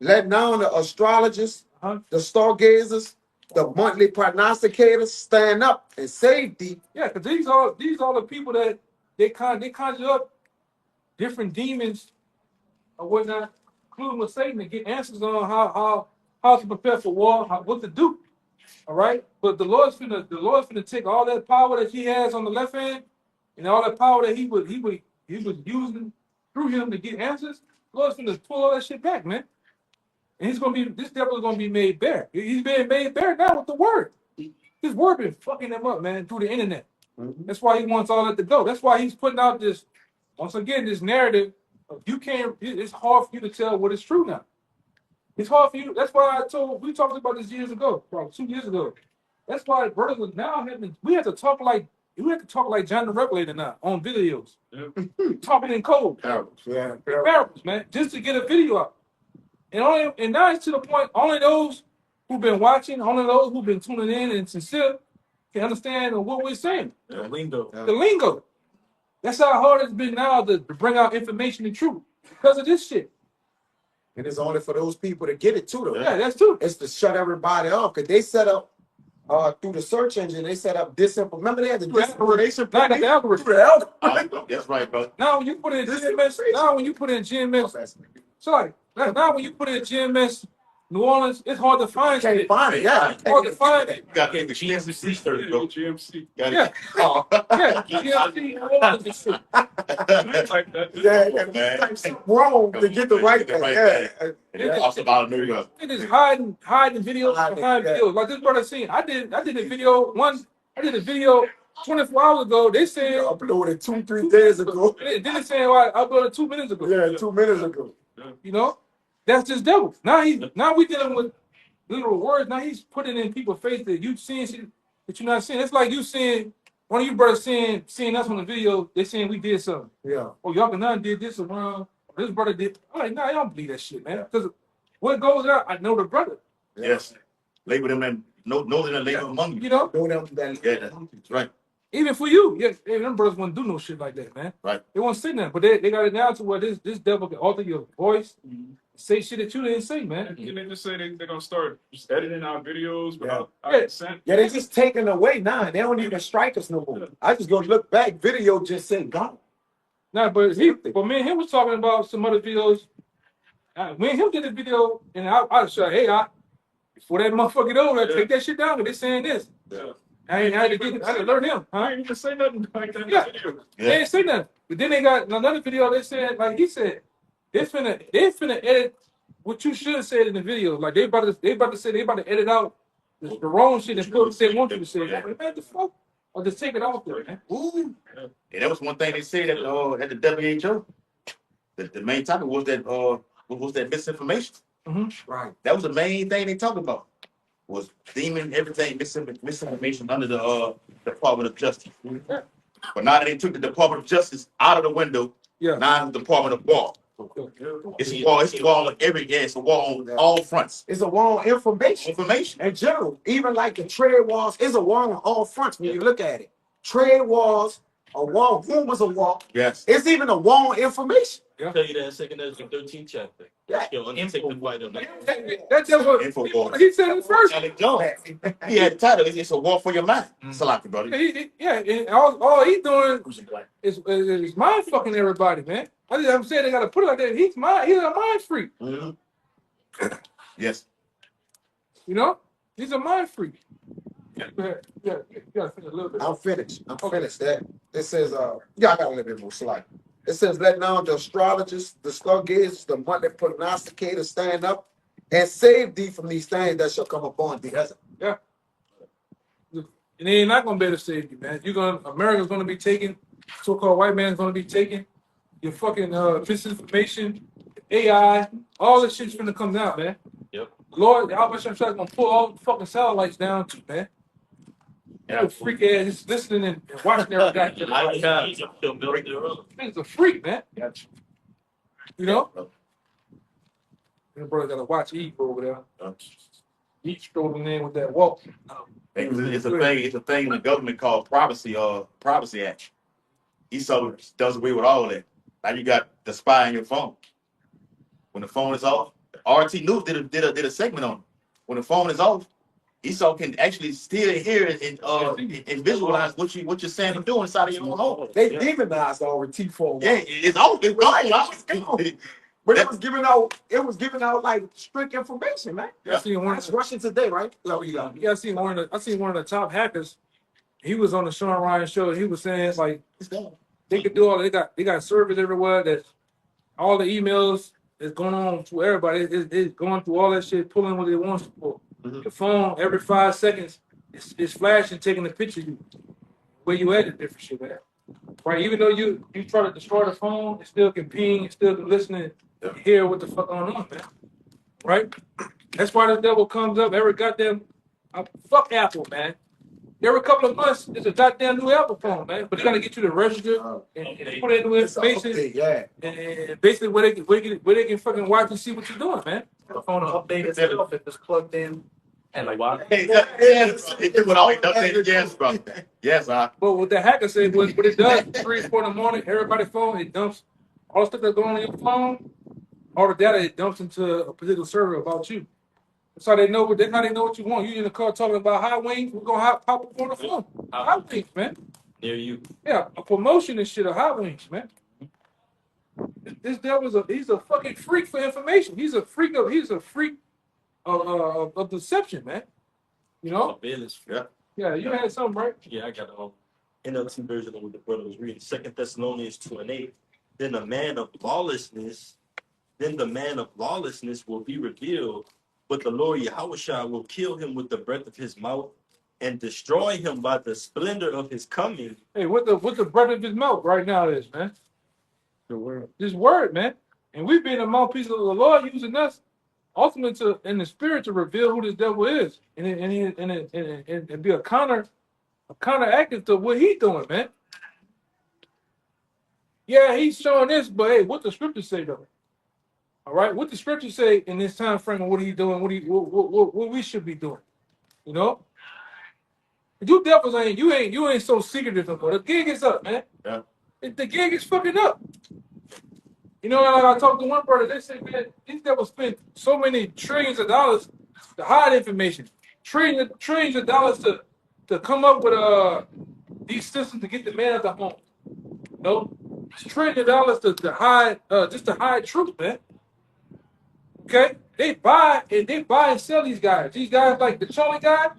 Let now the astrologers, the stargazers, the monthly prognosticators stand up and save thee. Yeah, because these are the people that they conjure up different demons or whatnot, including with Satan, to get answers on how to prepare for war, what to do. All right, but the Lord's finna take all that power that he has on the left hand, and all that power that he was using through him to get answers. The Lord's finna pull all that shit back, man. And this devil is gonna be made bare. He's being made bare now with the word. His word been fucking him up, man, through the internet. Mm-hmm. That's why he wants all that to go. That's why he's putting out this, once again, this narrative of it's hard for you to tell what is true now. It's hard for you. That's why we talked about this years ago, probably 2 years ago. That's why brothers was now we have to talk like John the Revelator now on videos. Yeah. Talking in code. Parables, man, just to get a video out. And now it's to the point, only those who've been watching, only those who've been tuning in and sincere can understand what we're saying. The lingo. The lingo. That's how hard it's been now to bring out information and truth because of this shit. And it's only for those people to get it too, though. Yeah, that's true. It's to shut everybody off because they set up through the search engine. They set up disinformation. Remember they had the disinformation. Now the algorithm. That's right, bro. Now when you put in GMS, sorry. Now when you put in GMS New Orleans, it's hard to find. Can't find it. Yeah, it's hard to find it. You got to get the GMC started, bro. GMC. Yeah, GMC New Orleans and shit. Like that. Yeah, wrong to get the right thing. Yeah, also about New York. It is hiding videos behind videos. Like this brother seen. I did a video 24 hours ago. They said uploaded 2-3 days ago. Then they saying I uploaded 2 minutes ago. Yeah, 2 minutes ago. You know, that's just devil. Now we dealing with literal words. Now he's putting in people's face that you seeing shit that you're not seeing. It's like you seeing one of you brothers seeing us on the video. They saying we did something. Yeah. Oh, y'all can did this around. This brother did. I'm like, nah, I don't believe that shit, man. Because what goes out, I know the brother. Yes. Label them and know them and label among you. You know? Yeah, that's right. Even for you, yeah, them brothers wouldn't do no shit like that, man. Right. They won't say nothing, but they got it now to where this devil can alter your voice, say shit that you didn't say, man. And they just say they're gonna start just editing our videos without our Yeah. consent. Yeah, they just taking away now. They don't even strike us no more. I just go look back. Video just said gone. Nah, but me and him was talking about some other videos. Me and him did a video, and I said, hey, before that motherfucker over, take that shit down. 'Cause they saying this. Yeah. I had to alert him. I ain't even say nothing like that in the Yeah. video. They didn't say nothing. But then they got another video. They said, like he said, they finna edit what you should have said in the video. Like they about to edit out the wrong shit and put what they want you to say. Like, man, the fuck? Or just take it off there, man. Ooh. And that was one thing they said at the WHO. The main topic was that misinformation. Right. That was the main thing they talked about. Was deeming everything misinformation under the Department of Justice. Yeah. But now that they took the Department of Justice out of the window, Yeah. now it's the Department of War. It's a war. It's a war on it's a war on all fronts. It's a war on information. Information. In general, even like the trade wars, is a war on all fronts when you look at it. Trade wars, a war, rumors of war. Yes. It's even a war on information. I'll tell you that in 2 Ezra 13 chapter. Yeah. He'll undertake the fight on that. That's just what Infowars. he said it first. Alex Jones. He had the title. It's a war for your mind. Salaki, brother. And all he's doing is mind fucking everybody, man. I'm saying they gotta put it like that. He's a mind freak. Mm-hmm. Yes. You know? He's a mind freak. Yeah, you gotta finish a little bit. I'm finished. That it says, I got a little bit more slide. It says, let now the astrologers, the stargazers, the money prognosticators stand up and save thee from these things that shall come upon thee. Yeah. And they ain't not gonna be able to save you, man. America's gonna be taken, so-called white man's gonna be taken, your fucking misinformation, AI, all this shit's gonna come down, man. Yep. Lord, I'm gonna pull all the fucking satellites down too, man. Yeah, freak ass just listening and watching every goddamn. He's a freak, man. Gotcha. You know? Your brother gotta watch Eve over there. Eve strolling in with that walk. It's a thing in the government called Privacy Act. Esau does away with all of that. Now you got the spy on your phone. When the phone is off, RT News did a segment on it. When the phone is off, Esau can actually still hear and visualize what you're saying and doing inside of your own home. They demonized RT for a while. Yeah, it's off. It's gone. But it was giving out like strict information, man. I seen one. That's Russian Today, right? Yeah, I seen one of the top hackers. He was on the Sean Ryan show. He was saying like they could do all. They got servers everywhere. That all the emails is going on to everybody. It's going through all that shit, pulling what it wants to pull. The phone every 5 seconds it's flashing, taking a picture of you where you at and different shit, man. Right? Even though you try to destroy the phone, it still can ping, it still can listen and hear what the fuck going on, man. Right? That's why the devil comes up every goddamn fuck Apple, man. Every couple of months, there's a goddamn new Apple phone, man. But they gotta get you to register and put in new information. Yeah. And basically where they can fucking watch and see what you're doing, man. The phone will update itself if it's plugged in. And like, why? Yes, bro. Yes, But what the hacker said was what it does 3 or 4 in the morning, everybody's phone, it dumps all the stuff that's going on your phone, all the data it dumps into a particular server about you. That's how they know what you want. You in the car talking about high wings, we're gonna pop up on the phone. High wings, man. Near you. Yeah, a promotion and shit of high wings, man. This devil he's a fucking freak for information. He's a freak of deception, man. You know? Business. Yeah. You had something, right? Yeah, I got NLT version of what the brother was reading. 2 Thessalonians 2:8. Then the man of lawlessness will be revealed, but the Lord Yahushua will kill him with the breath of his mouth and destroy him by the splendor of his coming. Hey, what the breath of his mouth right now is, man? The word. This word, man. And we've been a mouthpiece of the Lord using us ultimately in the spirit to reveal who this devil is and be a counteractive to what he's doing, man. Yeah, he's showing this, but hey, what the scriptures say though? All right, what the scriptures say in this time frame of what he's doing, what we should be doing, you know? You devils you ain't so secretive no more. The gig is up, man. Yeah. The gig is fucking up. You know, like I talked to one brother, they said, man, these devils spent so many trillions of dollars to hide information. Trillions of dollars to come up with these systems to get the man out the home. You know? It's trillions of dollars to hide just to hide truth, man. Okay? They buy and sell these guys. These guys like the Charlie guy,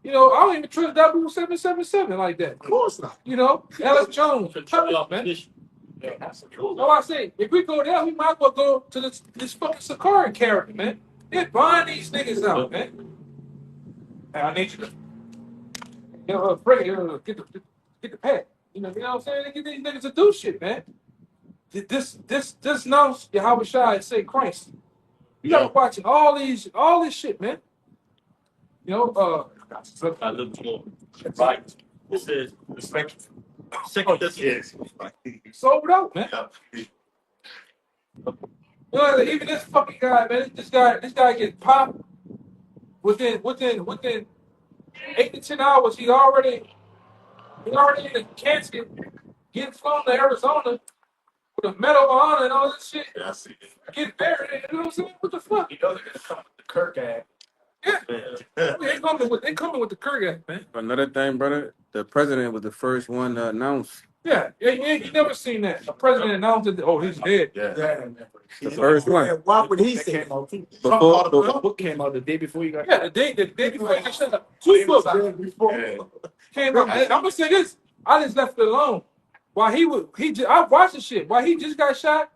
you know, I don't even trust W 777 like that. Of course not. You know, Alex Jones, To cut try it off, man. opposition. Yeah, absolutely. So I say, if we go there, we might as well go to this fucking Sakari character, man. They're buying these niggas out, man. And I need you to, get the pad. You know what I'm saying? They get these niggas to do shit, man. This now Yahweh Shai say Christ. You gotta watch all this shit, man. You know, I look more. Right. It says, Respect. second Thessalonians. Yes. sold out, man. Yeah. You know, even this fucking guy, man. This guy gets popped within 8 to 10 hours. He already in the casket, getting flown to Arizona with a medal of honor and all this shit. Yeah, I see it. Get buried. You know what I'm saying? What the fuck? You know they're gonna come with the Kirk act. Yeah, Man, they coming with the Kirk act, man. Another thing, brother, the president was the first one to announce. Yeah, you never seen that. A president announced that, oh, he's dead. Yeah. The first one. And why would he That say came out too. Before, The book came out the day before you got. Yeah, the day before he got shot up. 2 books Yeah. came out. I'm gonna say this. I just left it alone. While I watched the shit. While he just got shot,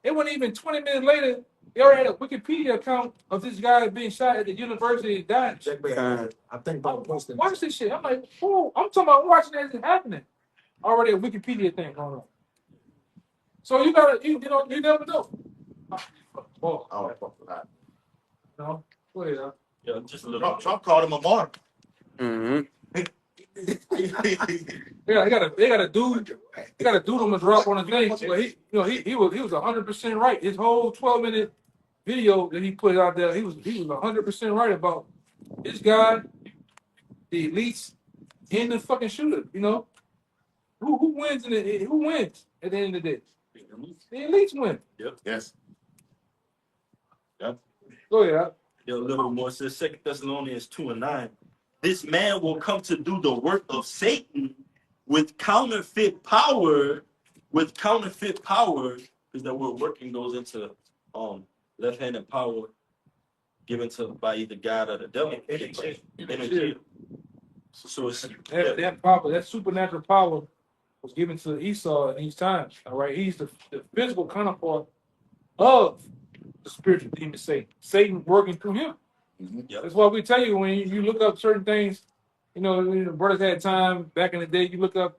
it wasn't even 20 minutes later. They already had a Wikipedia account of this guy being shot at the university dying. I think about posting. Watch this shit. I'm like, oh, I'm talking about watching as it happening. Already a Wikipedia thing going on. So you never know. Oh, I don't fuck with that. no. Go ahead, huh? yeah, just a little. Trump called him a martyr. mm-hmm. Yeah, they got a dude on the drop on the thing. But he was 100% right. His whole 12-minute video that he put out there, he was 100% right about this guy, the elites, and the fucking shooter. You know, who wins who wins at the end of the day? The elites win. Yes. Go ahead. Huh? Yeah, a little more. It says 2 Thessalonians 2:9. This man will come to do the work of Satan with counterfeit power. With counterfeit power, because that word working goes into left-handed power given to by either God or the devil. Energy. So it's That power, that supernatural power, was given to Esau in these times. All right, he's the physical counterpart of the spiritual demon Satan. Satan working through him. Yep. That's why we tell you when you look up certain things. You know, when the brothers had time back in the day. You look up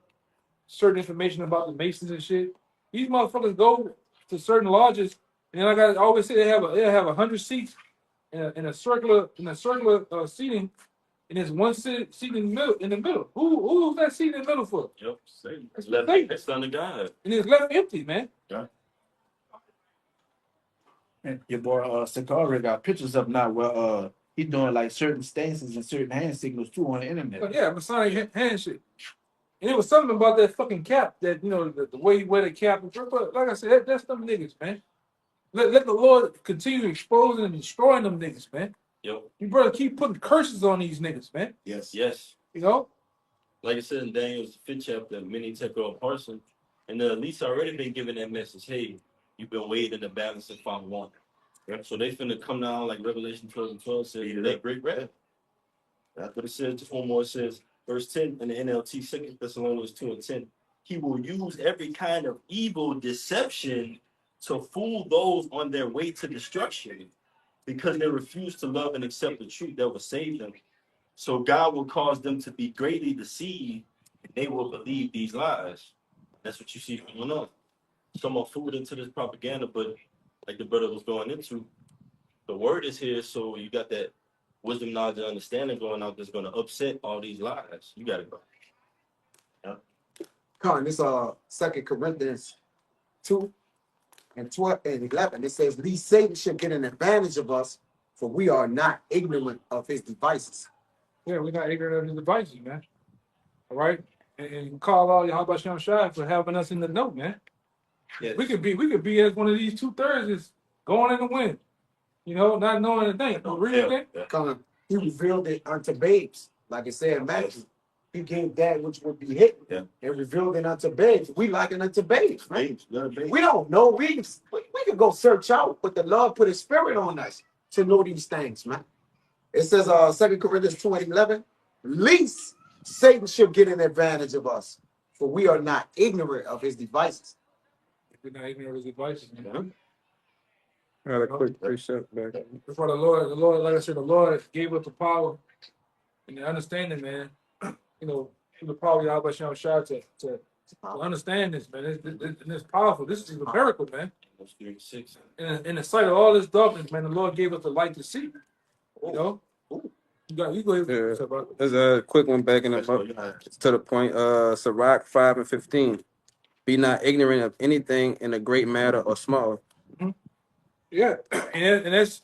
certain information about the Masons and shit. These motherfuckers go to certain lodges, and like I always say, they have 100 seats in a circular seating, and there's one seat in the middle. Who's that seat in the middle for? Yep, Satan. That's Left, Satan. that's son of God. And it's left empty, man. And your boy Sakari got pictures up now where he doing like certain stances and certain hand signals too on the internet. But yeah, Masonic handshake. And it was something about that fucking cap that, you know, the way he wear the cap. But like I said, that's them niggas, man. Let the Lord continue exposing and destroying them niggas, man. Yep. You brother keep putting curses on these niggas, man. Yes. Yes. You know? Like I said in Daniel's 5th chapter, many take on person, and the elites already been given that message. Hey, you've been weighed in the balance and found one. Right? So they finna come down like Revelation 12:12 says, that great wrath. That's what it says. Just one more. It says, verse 10 in the NLT, 2 Thessalonians 2:10. He will use every kind of evil deception to fool those on their way to destruction because they refuse to love and accept the truth that will save them. So God will cause them to be greatly deceived, and they will believe these lies. That's what you see going on. Some are fooled into this propaganda, but like the brother was going into, the word is here, so you got that wisdom, knowledge, and understanding going out that's going to upset all these lies. You got to go. Colin, this 2 Corinthians 2 and 12 and 11. It says, "These Satan should get an advantage of us, for we are not ignorant of his devices." Yeah, we're not ignorant of his devices, man. All right? And call out Yahweh Shem Shai for having us in the know, man. Yes. We could be as one of these 2/3 going in the wind. You know, not knowing a thing. No real thing. Come, he revealed it unto babes, like it said in Matthew. He gave that which would be hidden, and revealed it unto babes. We liken unto babes, right? We don't know. We can go search out, but the Lord put His Spirit on us to know these things, man. It says, 2 Corinthians 2:11, least Satan should get an advantage of us, for we are not ignorant of his devices. We're not ignorant of his advice. I got a quick precept back. That's why the Lord, like I said, the Lord gave us the power and the understanding, man. You know, through the power of Yahweh Shem Shah to understand this, man. It's powerful. This is a miracle, man. In the sight of all this darkness, man, the Lord gave us the light to see. You know? You go ahead. Yeah. There's a quick one back in the book. It's to the point. Sirach 5:15. Be not ignorant of anything in a great matter or small. Yeah, and that's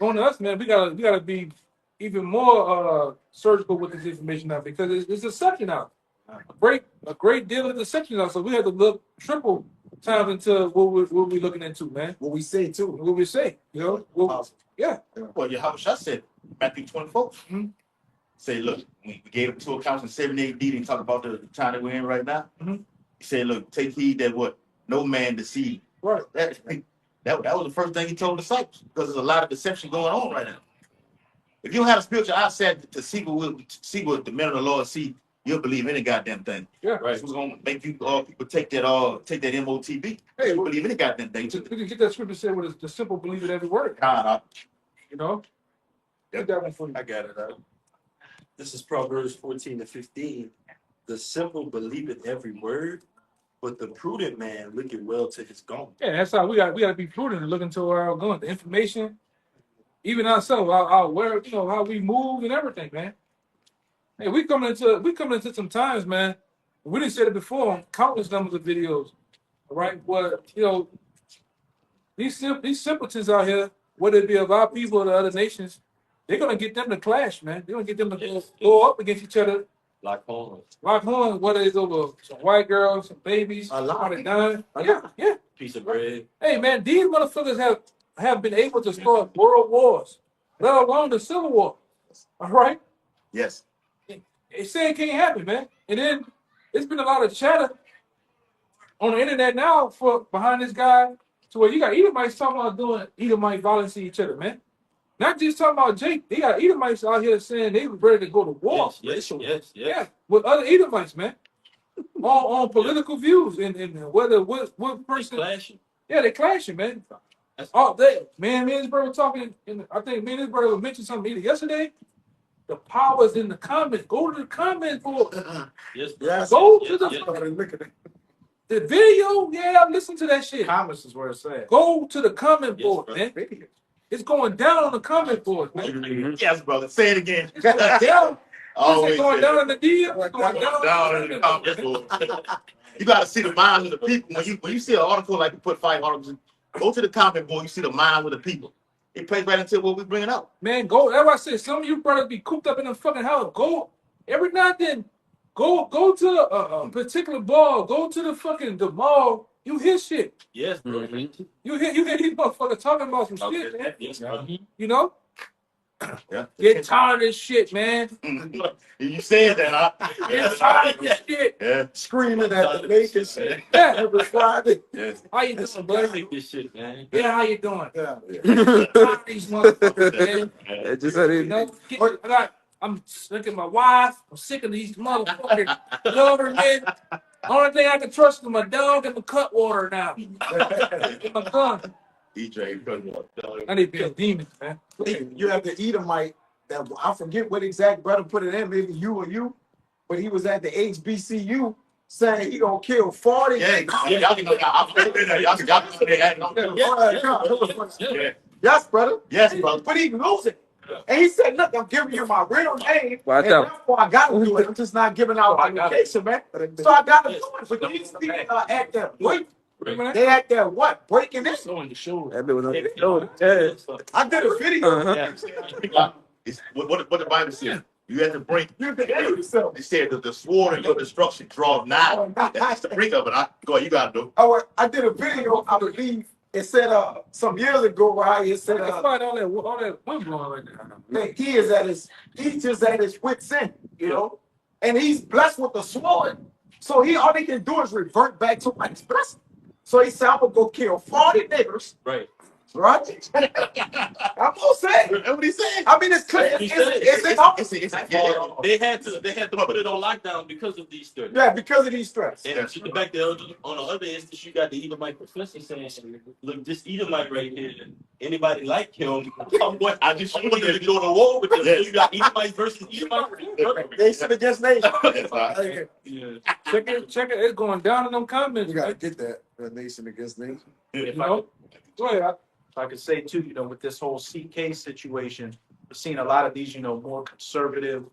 on us, man. We gotta be even more surgical with this information now because it's deception out. A great deal of deception out. So we have to look triple times into what we're looking into, man. What we say too. What we say, you know. Yeah. Well, Yahweh Shah said, Matthew 24. Say, look, we gave him 2 accounts in 7 AD and talk about the time that we're in right now. He said, look, take heed that what no man deceive. Right. That was the first thing he told the disciples because there's a lot of deception going on right now. If you don't have a spiritual eyesight to see what the men of the Lord see, you'll believe any goddamn thing. Yeah. Right. Who's gonna make you people take that MOTB? Hey, you believe any goddamn thing. We can get that scripture said with the simple believe in every word. You know? Get that one for you. I got it. This is Proverbs 14:15. The simple believeth every word, but the prudent man looketh well to his going. Yeah, that's how we got to be prudent and look into where we're going. The information, even ourselves, our where, you know, how we move and everything, man. Hey, we coming into some times, man. We didn't say it before on countless numbers of videos. All right, well, you know, these simpletons out here, whether it be of our people or the other nations, they're gonna get them to clash, man. They're gonna get them to go up against each other. Lock horns. Whether it's over some white girls, some babies, somebody dying. Yeah. Piece of bread. Hey, man, these motherfuckers have been able to start world wars, let alone the Civil War. All right? Yes. They say it can't happen, man. And then it's been a lot of chatter on the internet now for behind this guy to where you got Edomites talking about doing Edomite violence to each other, man. Not just talking about Jake. They got Edomites out here saying they were ready to go to war. Yes. Yeah, with other Edomites, man. on political views and whether what person. Clashing. Yeah, they clashing, man. All day, man. Me and his brother talking. I think me and his brother mentioned something either yesterday. The power's in the comments. Go to the comment board. Yes. Go to the video. Yeah, listen to that shit. Comments is where it's at. Go to the comment board, man. It's going down on the comment board, man. Yes, brother. Say it again. It's going down. Always going down in the DM. It's going down in the comments board. You got to see the minds of the people. When you see an article like you put 5 articles, go to the comment board. You see the minds of the people. It plays right into what we bringing out. Man, go. That's why I said some of you brothers be cooped up in the fucking house. Go every now and then. Go to a particular bar. Go to the mall. You hear shit. Yes, bro. You hear these motherfuckers talking about some shit, man. Yes, bro. You know? Yeah. Get tired of this shit, man. You said that, huh? Get tired of this shit. Yeah. Screaming at the naked shit. Yeah. Every Friday. Yes. How you doing, buddy? Like this shit, man. Yeah, how you doing? Yeah. Tired of these motherfuckers, man. It just said You know, I'm sick of my wife. I'm sick of these motherfucking government. Only thing I can trust is my dog and my cut water now. And my gun. I need to be a demon, man. You have the Edomite that I forget what exact brother put it in, maybe you, but he was at the HBCU saying he gonna kill 40. Yes, brother. Yes, brother. But he losing. And he said, look, I'm giving you my real name. Watch and out. therefore I gotta do it. I'm just not giving out my location, man. So I gotta do it. But these people act that what? They act that what? Breaking this. That bit was on the show. Yeah. I did a video. What the Bible says. You at the brink. You're the end of yourself. They said that the sword of your destruction draws nigh. That's the brink of it. Go ahead, you gotta do. I did a video, I believe. It said some years ago, right? It said That's why all that wind blowing right now. that he's just at his wit's end, you know, and he's blessed with the sword. So all he can do is revert back to what he's blessed. So he said, I'm gonna go kill 40 niggers. Right. Right? I'm gonna say. That's what he said. I mean, it's clear. He said it. They had to put it on lockdown because of these threats. Yeah, because of these threats. And back there on the other instance, you got the Edomite professor saying, "Look, this Edomite right here. Anybody like him? I just want them to go to war with them." So you got Edomite versus Edomite. Nation against nation. Yeah. Check it. It's going down in them comments. You gotta Right? get that. Nation against nation. If You I know? Go ahead. If I could say too, with this whole CK situation, we're seeing a lot of these, more conservative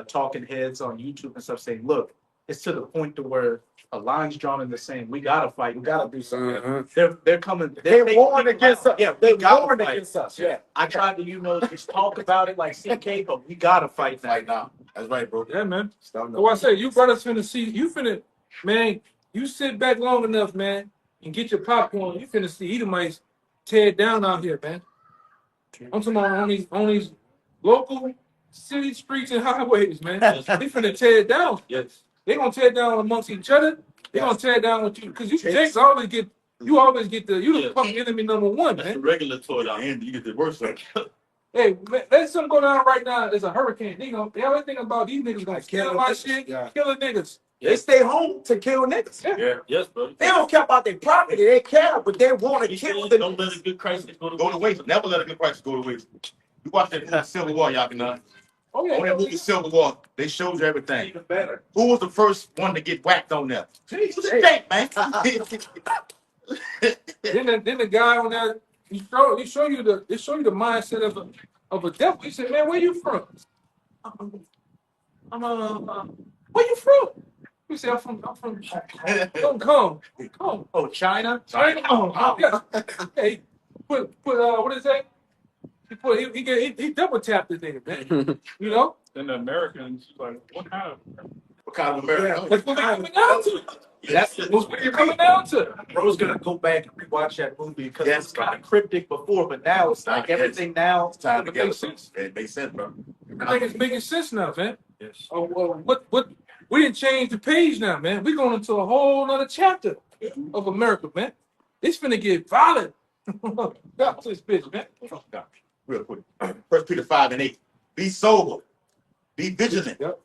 talking heads on YouTube and stuff saying, look, it's to the point to where a line's drawn in the sand. We gotta fight. We gotta do something. Mhm. They're coming. They warned against us. Yeah, They gotta warned fight. against us. Yeah. I tried to, just talk about it like CK, but we gotta fight now. Right now. That's right, bro. Yeah, man. Stop So I say, you brothers finna see, man, you sit back long enough, man, and get your popcorn. You finna see Edomites tear it down out here, man. I'm talking about on these local city streets and highways, man. They finna tear it down. Yes. They gonna tear it down amongst each other. They gonna tear it down with you, because you Jakes always get the fucking enemy number one, That's the man. regular toy. And you get the worst of it. Hey, man, let something go down right now. There's a hurricane. They always think about these niggas gonna steal my shit, killing niggas. They stay home to kill niggas. Yeah. Yes, bro. They don't care about their property. They care, but they want to He kill said, the don't let a good crisis go Go to waste. Never let a good price go to waste. You watch that movie Civil War, y'all can know. Oh On that movie Civil War, they showed you everything. Even better. Who was the first one to get whacked on that? It was Jake, man. Then the guy on that he show you the mindset of a devil. He said, "Man, where you from?" Where you from? He said, "I'm from Hong Kong." Oh, China? Oh, yeah. Hey, put what is that? He double tapped the nigga, man. You know? Then the Americans, like, what kind of? What kind of American? That's what they're coming down to. That's what you're coming down to. Bro's gonna go back and rewatch that movie because Yes, it's kind of cryptic before, but now it's like Yes. everything now. It's time to It get makes sense. It makes sense, bro. I think it's making sense now, man. Yes. What we didn't change the page now, man. We're going into a whole nother chapter of America, man. It's finna get violent. Back to this bitch, man. Real quick. 1 Peter 5:8. Be sober. Be vigilant. Yep.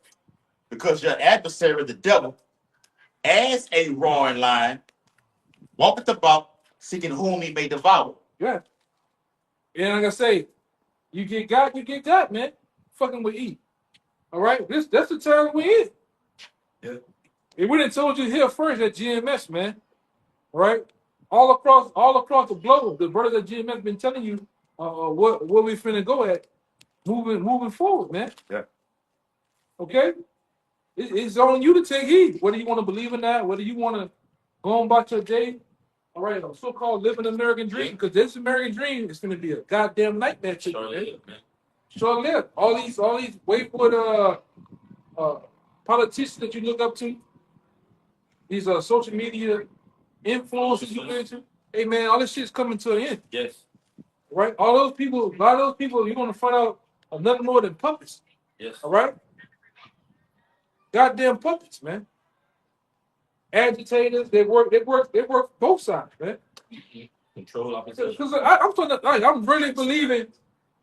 Because your adversary, the devil, as a roaring lion, walketh about, seeking whom he may devour. Yeah. And like I say, you get got, man. Fucking with E. All right? That's the time we in. Yeah. If we didn't told you here first at GMS, man. All right? All across the globe, the brothers at GMS been telling you what we finna go at moving forward, man. Yeah. Okay? It's on you to take heed, whether you want to believe in that, whether you want to go on about your day. All right, a so-called living American dream, because this American dream is going to be a goddamn nightmare to you, man. Short-lived. All these wayward politicians that you look up to, these social media influencers you into. Hey man, all this shit's coming to an end, Yes. right? A lot of those people, you're gonna find out are nothing more than puppets. Yes. All right, goddamn puppets, man. Agitators, they work both sides, man. Control opposition. Because I'm really believing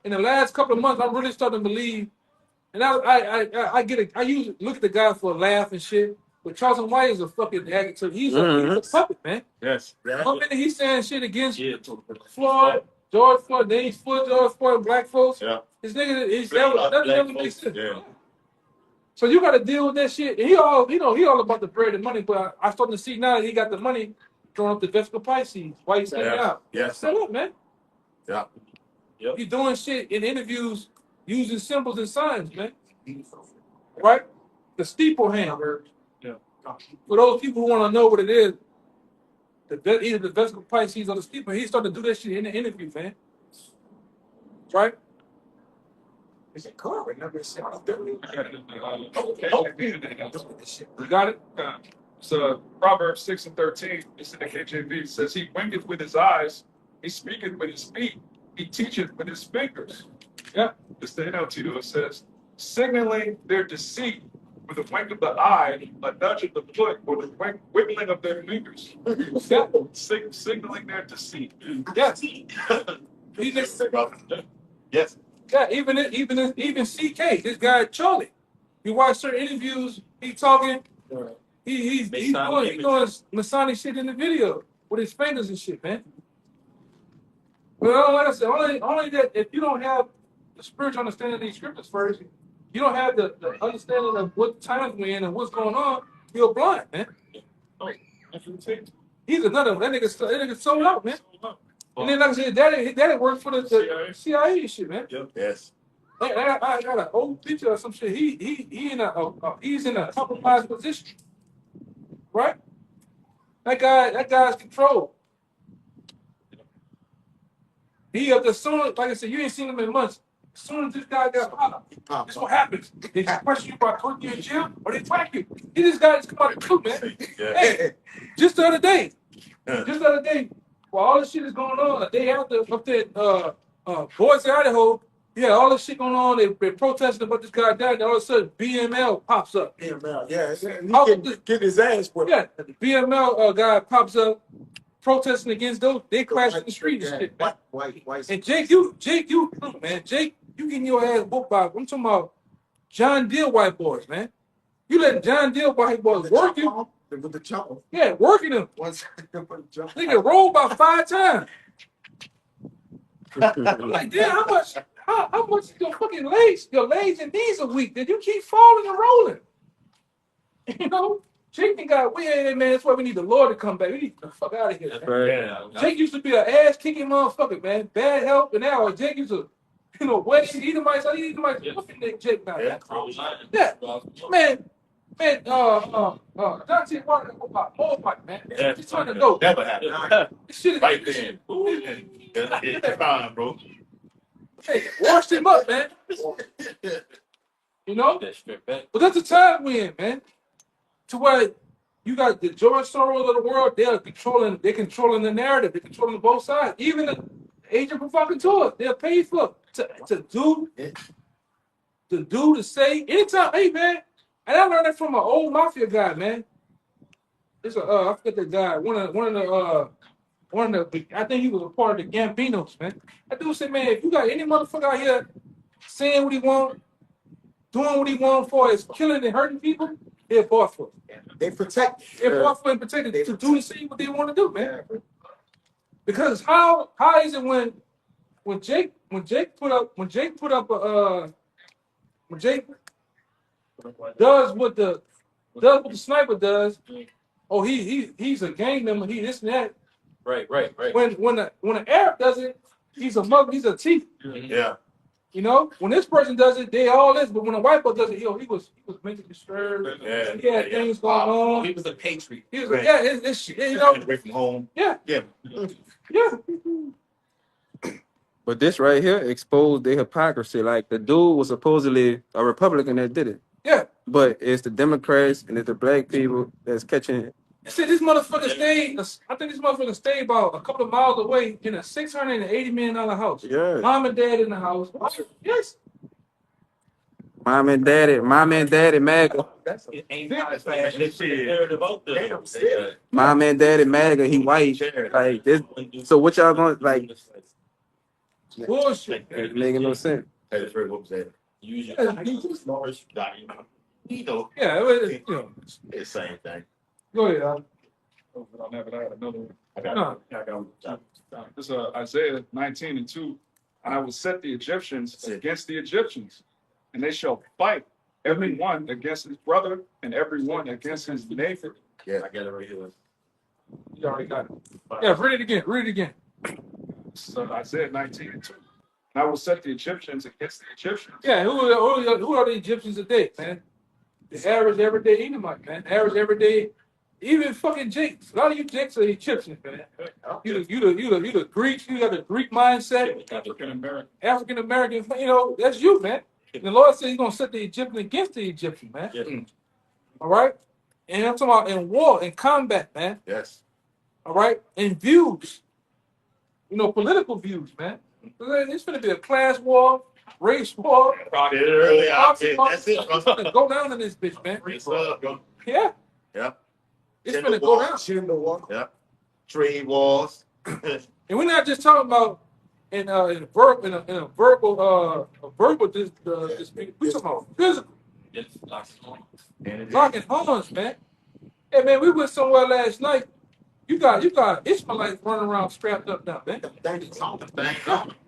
in the last couple of months. I'm really starting to believe, and I usually look at the guy for a laugh and shit. But Charles White is a fucking agitator. He's a puppet, man. Yes. One minute he's saying shit against Yeah. Floyd, George Floyd, then he's for George Floyd and black folks. Yeah. His nigga, Black that never folks, makes sense. yeah. So you got to deal with that shit. And he all about the bread and money. But I starting to see now that he got the money throwing up the Vespa Pisces. Why he's standing out? Yes. Shut up, man. Yeah. Yep. He's doing shit in interviews using symbols and signs, man. Right? The steeple hand. Yeah. For those people who want to know what it is, either the Vespa Pisces or the steeple, he started to do that shit in the interview, man. Right? It's a car, number 73. You got it? So Proverbs 6:13, it's in the KJV. It says, "He winketh with his eyes, he speaketh with his feet, he teacheth with his fingers." Yeah, it's the NLT. It says, "Signaling their deceit with a wink of the eye, a nudge of the foot, or the wiggling of their fingers." Yeah, signaling their deceit. Yes. Yes. Yeah, even CK, this guy Charlie. You watch certain interviews, he talking, he's doing Masonic shit in the video with his fingers and shit, man. Well, like I said, only that if you don't have the spiritual understanding of these scriptures first, you don't have the understanding of what times we're in and what's going on, you're blind, man. He's another one. That nigga sold out, man. And then like I said, his daddy worked for the CIA and shit, man. Yes. I got an old picture of some shit. He's in a compromised position, right? That guy's controlled. He as soon as, like I said, you ain't seen him in months. As soon as this guy got popped, this is what happens. They question you about putting you in jail or they whack you. This guy just come out of the truth, man. Yeah. Hey, just the other day, while all this shit is going on, a day after up there, Boise, Idaho, yeah, all this shit going on. They're protesting about this guy died. And all of a sudden, BML pops up. BML, he get his ass whipped. Yeah, the BML guy pops up, protesting against those. They crash in the street and shit, man. White. And Jake, you, man, Jake, you getting your ass whooped by. I'm talking about John Deere white boys, man. You letting John Deere white boys work you. With the chopper. Yeah, working them. Once Nigga rolled by 5 times. I'm like, damn, how much your legs and knees are weak that you keep falling and rolling? You know? Jake man, that's why we need the Lord to come back. We need the fuck out of here. Right. Jake used to be an ass kicking motherfucker, man. Bad help, and now Jake used to, wet Edomites. Fucking that Jake now. Yeah, man. Dante wanted to go by Moabite, man. He's trying to go. Never happened. This shit Right then. It's fine, bro. Hey, washed him up, man. You know? But that's the time we're in, man. To where you got the George Soros of the world, they're controlling the narrative, they're controlling both sides. Even the agent provocateurs, they're paid for to say anytime, hey man. And I learned that from an old mafia guy, man. It's I forget the guy, one of the I think he was a part of the Gambinos, man. That dude said, man, if you got any motherfucker out here saying what he want, doing what he want for is killing and hurting people, they're bought for it. They protect. They're bought for and protected to do and see what they want to do, man. Because how is it when Jake does what the sniper does, oh he's a gang member, he this and that. Right. When an Arab does it, he's a mug, he's a thief. Yeah. You know, when this person does it, they all this. But when a white boy does it, he was mentally disturbed. Yeah. He had things going on. He was a patriot. He was it's shit, you know. Away from home. Yeah. Yeah. But this right here exposed their hypocrisy. Like the dude was supposedly a Republican that did it. Yeah. But it's the Democrats and it's the black people that's catching it. See, this motherfucker stayed. I think this motherfucker stayed about a couple of miles away in a $680 million house. Yeah. Mom and dad in the house. Yes. Mom and daddy, MAGA. Mom and daddy, MAGA, he white. Like this. So what y'all going like? Bullshit. It's making no sense. Hey, the first, what was that? Yeah, It's the same thing. go ahead. I'll never had another one. I got This is Isaiah 19:2. And I will set the Egyptians against the Egyptians, and they shall fight every one against his brother and every one against his neighbor. Yeah. I got it right here. You already got it. Yeah, read it again. So Isaiah 19:2. And I will set the Egyptians against the Egyptians. Yeah, who are the Egyptians today, man? The average everyday Edomite, man. Average everyday, even fucking Jakes. A lot of you Jakes are Egyptians, man. You the Greeks. You got the Greek mindset. African American. African American. You know, that's you, man. The Lord said He's gonna set the Egyptian against the Egyptian, man. Yes. All right, and I'm talking about in war, in combat, man. Yes. All right, in views, political views, man. It's gonna be a class war, race war. That's it. It's gonna go down in this bitch, man. Yeah. Yeah. It's gonna go down. Yeah. Trade wars. And we're not just talking about in a verbal dispute. We're talking about physical. Yes. Locking horns, man. Hey man, we went somewhere last night. You got Ishmaelites running around strapped up now, man.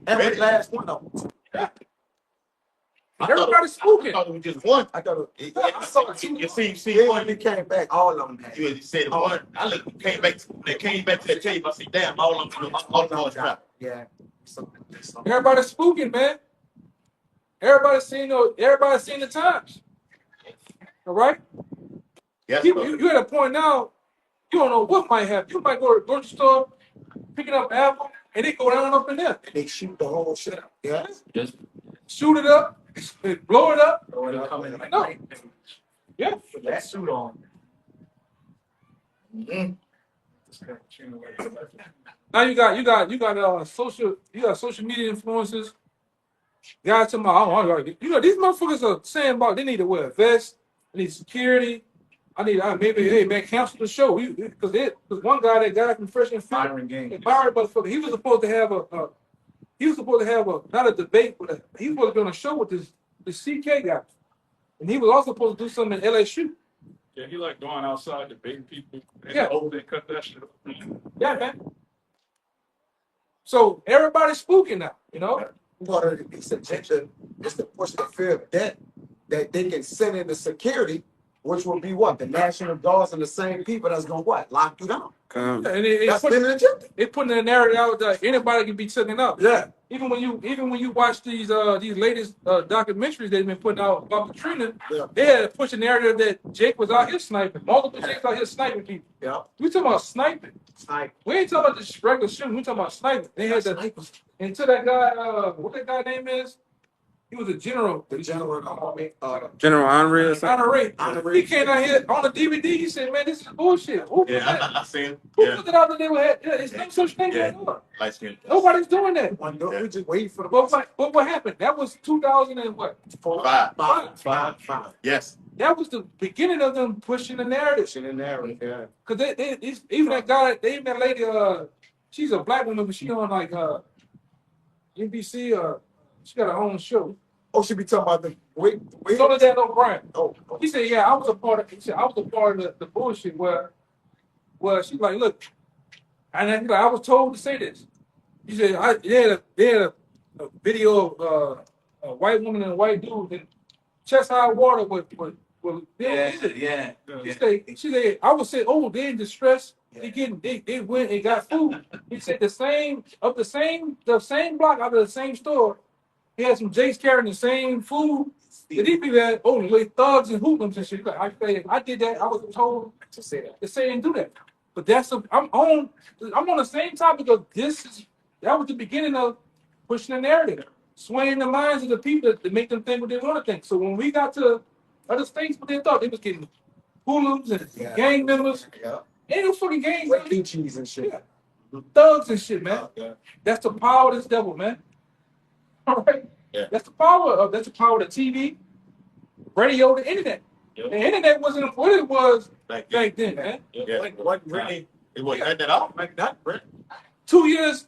Every last one of them. Everybody's spooking. I thought it was just one. I saw two. You see, Then when they came back, all of them had. you said one. I looked, came back to the table. I said, damn, all of them was trapped. Yeah. Everybody's spooking, man. Everybody's seeing the times. All right? Yes, You at a point now, you don't know what might happen. You might go to the grocery store, picking up an apple, and they go down up in there. They shoot the whole shit up. Yeah. Yes. Shoot it up, blow it up. Come in like, No. Yeah. Put that suit on. Now you got social media influencers. Guys talking about, these motherfuckers are saying about they need to wear a vest, they need security. Maybe, hey man, cancel the show. Because one guy from Fresh and Fit, Byron motherfucker, he was supposed to have not a debate, but he was supposed to be on a show with this CK guy. And he was also supposed to do something in LSU. Yeah, he like going outside debating people. And Yeah. They cut that shit up. Yeah, man. So everybody's spooking now, Part of it's the push the fear of death that they can send into security, which will be what? The National Guards and the same people that's gonna what? Lock you down. And That's been an agenda. It putting the narrative out that anybody can be taken up. Yeah. Even when you watch these latest documentaries they've been putting out about Katrina, Yeah. they had to push a narrative that Jake was out here sniping. Multiple Jakes out here sniping people. Yeah. We talking about sniping. Snipe. We ain't talking about just regular shooting. We talking about sniping. They had to Snipers. until that guy what that guy name is? He was a general. The general, General Henry or something? Honorary. He came out here on the DVD. He said, "Man, this is bullshit. Who put that? I seen. Who Yeah. put it out that they were? It's no such thing Yeah. anymore. Light skin. Nobody's doing that." we just wait for the But what happened? That was 2000 and what? Five. Yes. That was the beginning of them pushing the narrative. in there, yeah. Cause even that lady, she's a black woman, but she on like NBC. She got her own show. Oh, she be talking about the wait. Soledad O'Brien. Oh, He said, "Yeah, I was a part of." He said, "I was a part of the bullshit where she's like, look," and then, I was told to say this. He said, they had a video of a white woman and a white dude in chest high water with Yeah. She said, I would say, oh, they're in distress. They went and got food. He said the same block out of the same store. He had some Jakes carrying the same food. And these people had like thugs and hoodlums and shit. I did that. I was told to say that. They say and do that. But I'm on the same topic of that was the beginning of pushing the narrative, swaying the minds of the people to make them think what they want to think. So when we got to other states, what they thought, they was getting hoodlums and gang members. Yeah. Ain't no fucking gangs. Like cheese and shit. Yeah. Thugs and shit, man. That's the power of this devil, man. All right. Yeah. That's the power of the TV, radio, the internet. Yep. The internet wasn't what it was Back back then, man. Yeah. What really? It wasn't that off. Like that, Brent. 2 years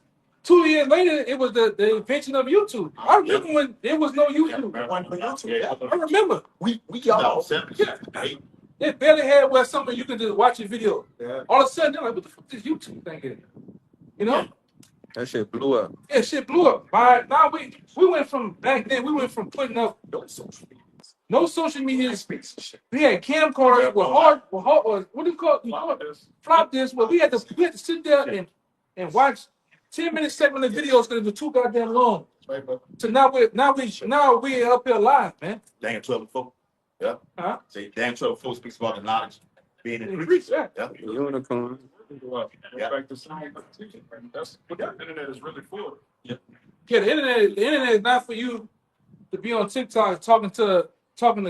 later, it was the invention of YouTube. I remember when there was no YouTube. I remember. We all. They barely had where something you could just watch a video. Yeah. All of a sudden, they're like, what the fuck is this YouTube thing is? You know? That shit blew up. Yeah, shit blew up. Now we went from back then, we went from putting up no social media. We had camcorders with hard what do you call it? Flop this, where we had to sit there and watch 10-minute segment of videos because it was too goddamn long. So now we're up here live, man. Dang 12 before. Yeah. Huh? See, dang 12 before speaks about the knowledge being Increase, increased. yeah. Yeah. Unicorn. Back to science. That's what the internet is really for. Yeah, the internet is not for you to be on TikTok talking to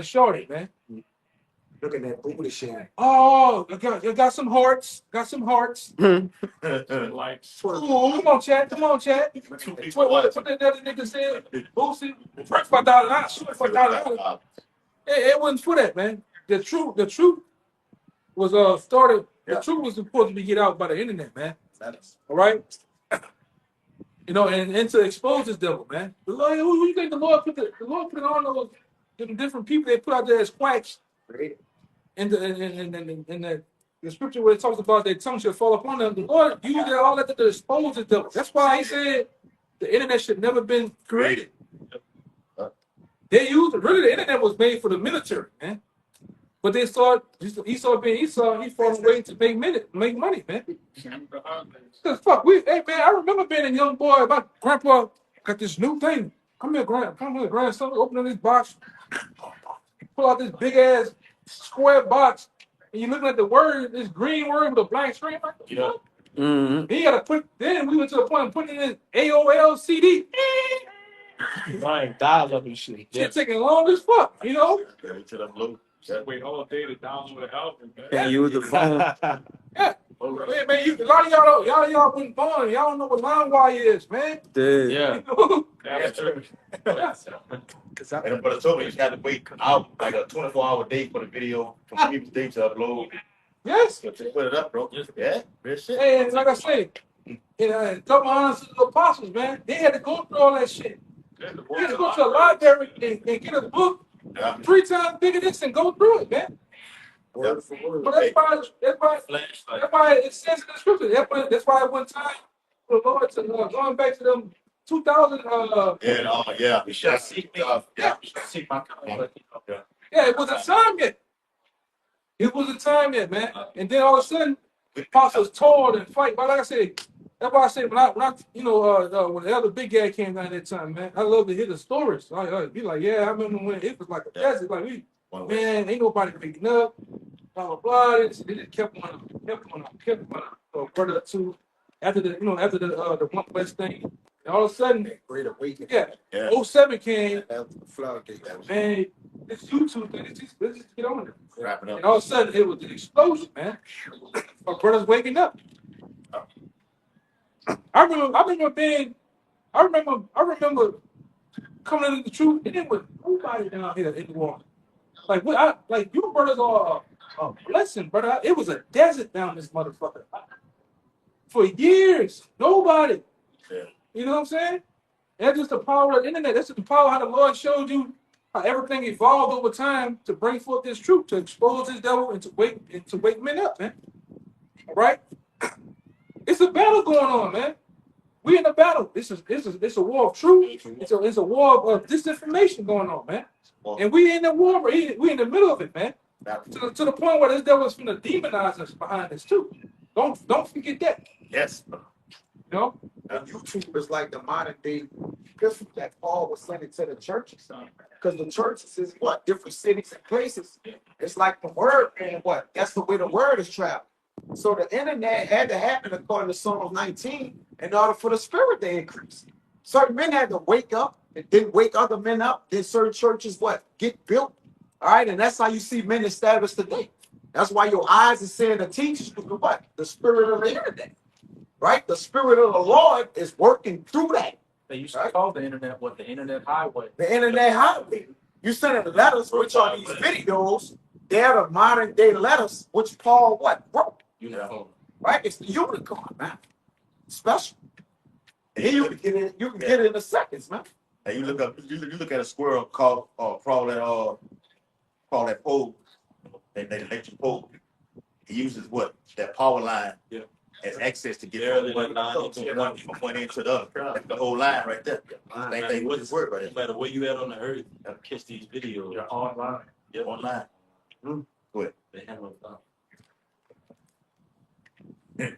Shorty, man. Look at that booty shit. Oh, I got some hearts. Got some hearts. Like, Come on, chat. Come on, chat. What that other nigga said? Boosie. First $5,000. Shoot for $1,000. It wasn't for that, man. The truth was started. The truth was supposed to be get out by the internet, man. All right. You know, and to expose this devil, man. The Lord, who you think the Lord put on those different people they put out there as quacks? In the scripture where it talks about their tongue shall fall upon them, the Lord used all that to expose the devil. That's why he said the internet should never been created. They used it. Really, the internet was made for the military, man. But they saw Esau being Esau, he found a way to make money, man. Cause fuck, hey man, I remember being a young boy. My grandpa got this new thing. Come here, grandson. Opening this box, pull out this big ass square box, and you looking at the word, this green word with a black screen. Like, Yeah. Mm-hmm. He got to put. Then we went to the point of putting in his AOL CD. Right, dial-up and shit. Shit taking long as fuck, you know. wait all day to download an album, man. Can't use the phone. Yeah. Man, a lot of y'all wasn't born. Y'all don't know what LimeWire is, man. Dude. Yeah. That's true. And but told me you got to wait out like a 24-hour day for the video from people's day to upload. Yes. So just put it up, bro. Yeah, real shit. Hey, and like I say, double honors to the apostles, man. They had to go through all that shit. They had to go to a library and get a book Yeah. 3 times bigger than this and go through it, man. Word for word. But that's why it says in the scripture. That's why at one time the Lord to going back to them 2000 Yeah. You should seek me. Yeah. See my yeah, it was a time yet. It was a time yet, man. And then all of a sudden, the apostles toiled and fight. But like I said, that's why I say when I when the other big guy came down that time, man, I love to hear the stories. I be like, yeah, I remember when it was like a desert, like man, ain't nobody picking up, blah blah blah. It just kept on. So brother two, after the one place thing, and all of a sudden, Great awakening. yeah, 07 came, After the floodgate. man. This YouTube thing, let's just get on it. Wrap it And up. all of a sudden, it was an explosion, man. My brother's waking up. I remember coming into the truth, and it was nobody down here in the water. Like you brothers are a blessing, brother. It was a desert down this motherfucker. For years, nobody. Yeah. You know what I'm saying? That's just the power of the internet. That's just the power of how the Lord showed you how everything evolved over time to bring forth this truth, to expose this devil and to wake men up, man. All right? It's a battle going on, man. We in a battle. It's a war of truth. It's a war of disinformation going on, man. And we in the war. We in the middle of it, man. To the point where this devil is going to demonize us behind this too. Don't forget that. Yes. You know? And YouTube is like the modern day epistle that Paul was sending to the churches. Because the churches is what? Different cities and places. It's like the word, and what? That's the way the word is traveled. So the internet had to happen according to Psalm 19 in order for the spirit to increase. Certain men had to wake up and then wake other men up. Then certain churches what? Get built. All right, and that's how you see men established today. That's why your eyes are seeing the teachers through what? The spirit of the internet. Right? The spirit of the Lord is working through that. They used to call the internet what? The internet highway. The internet highway. You sending letters, which are these videos. They're the modern day letters, which Paul what? Wrote. Uniform. Right? It's the unicorn, man. Special. And then you can get it in seconds, man. And you look at a squirrel crawl that pole. They electric pole. He uses what? That power line. Yeah. As access to get Barely from one end to the other. That's the whole line right there. Same thing with this word right No there. matter where you at on the earth, you gotta catch these videos. You're online. Yeah, Online. Go ahead. they handle it.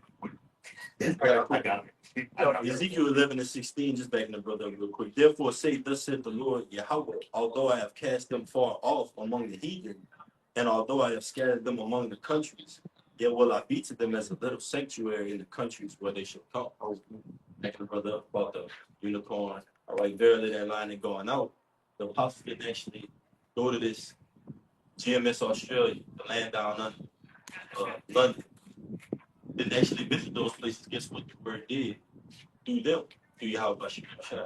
I got it. Ezekiel 11:16, just backing the brother up real quick. Therefore say, thus saith the Lord Yahweh, although I have cast them far off among the heathen, and although I have scattered them among the countries, yet will I be to them as a little sanctuary in the countries where they shall come. Backing the brother up about the unicorn. All right, verily that line ain't going out. the apostles didn't actually go to this GMS Australia, the land down under London. Didn't actually visit those places. Guess what the word did? Through them. Through Yahweh Shai.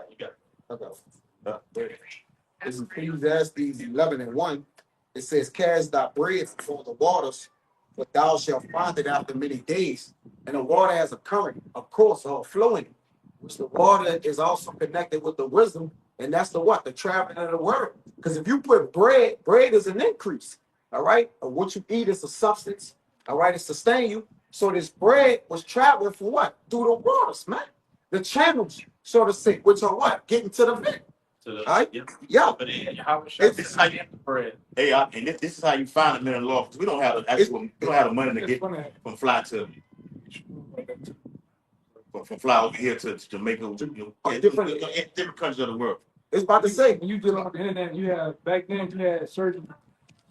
You got it. It's Ecclesiastes 11:1. It says, "Cast thy bread before the waters, but thou shalt find it after many days." And the water has a current, a course, or a flowing, which the water is also connected with the wisdom, and that's the what? The traveling of the word. Because if you put bread is an increase, all right? Or what you eat is a substance, all right? It sustain you. So this bread was traveling for what? Through the waters, man. The channels, so to say, which are what? Getting to the vent. Right? Yeah. But This is how you, hey, and this is how you find them in the law. Because we don't have the actual, we don't have the money to get from fly to from fly over here to Jamaica, different countries of the world. It's about to say, When you dealing with the internet, you have back then you had certain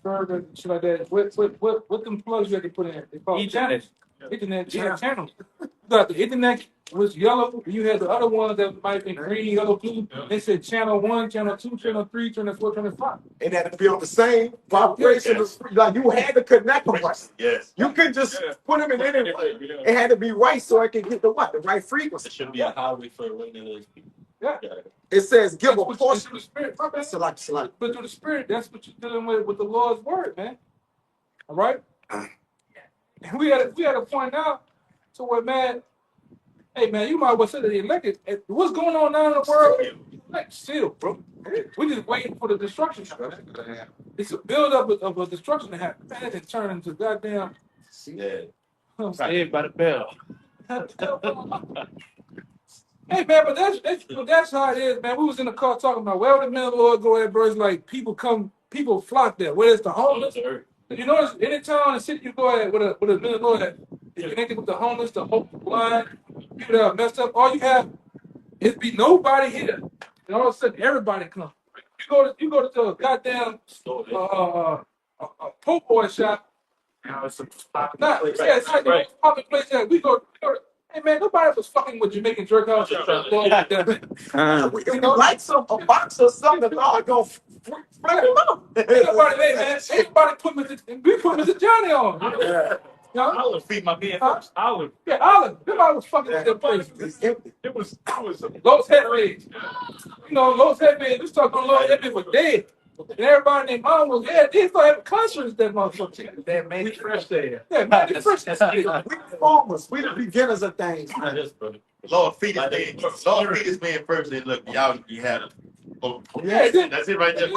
servers and shit like that. What them plugs you had to put in? They called channels. Internet channels. You got the internet was yellow. You had the other ones that might be green, yellow, blue. They said channel 1, channel 2, channel 3, channel 4, channel 5. it had to be on the same vibration. Yes. Like you had to connect them right. Yes. You couldn't just put them in any way. It had to be right so it can get the what? The right it frequency. should be a highway for winning those people. Yeah. It says give a That's what portion. through the spirit. My bad. Select. But through the spirit, that's what you're dealing with the Lord's word, man. All right. And we had a point now to where, man, hey man, you might as well say that the elected. What's going on now in the world? Like still, bro. We just waiting for the destruction. It's a buildup of a destruction to happen. Man, it turned into goddamn. Yeah. Saved by the bell. Hey man, but that's how it is, man. We was in the car talking about wherever the middle Lord go at, bro. It's like people flock there. Whether it's the homeless, you notice any town and city you go at with a middle Lord that is connected with the homeless, the blind, people that are messed up. All you have is be nobody here, and all of a sudden everybody come. You go to the goddamn po' boy shop. It's a It's like the most popular place that we go. Hey man, nobody was fucking with Jamaican jerk off. If you like a box or something, the Lord gonna flip them up. Everybody, hey man, everybody put Mr. Johnny on. Yeah. Olive feed my man first. Olive. Yeah, Olive. Everybody was fucking with that place. It's empty. It was Lowe's head rage. You know, Lowe's head rage. We talking on Lowe's head rage was dead. And everybody named mom was dead. They started having concerts that motherfucker. They made it fresh there. Yeah, man, it's fresh. We the farmers. We the beginners of things. Lord feed this man. Lord feed this man first. And look, y'all, you had him. Oh, Yeah, that's it right there. The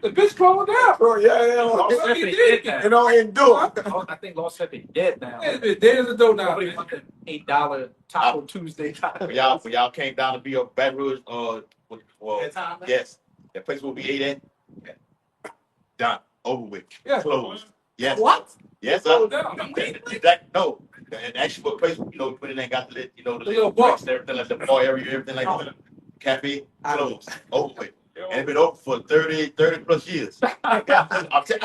bitch closed down. Bro, yeah. You know, and do it. I think Lost said they dead now. Yeah, it's dead as a dough now. Nobody fucking $8 Taco Tuesday. When y'all came down to be a Baton Rouge, yes, that place where we ate at, done, over with, Yeah. closed. Yes. What? Yes, Closed down. no. And actually, what place, put in there, got the little little bar. box, everything like the bar area, everything like that. Cafe, closed, over with. And it's been open for 30 plus years. I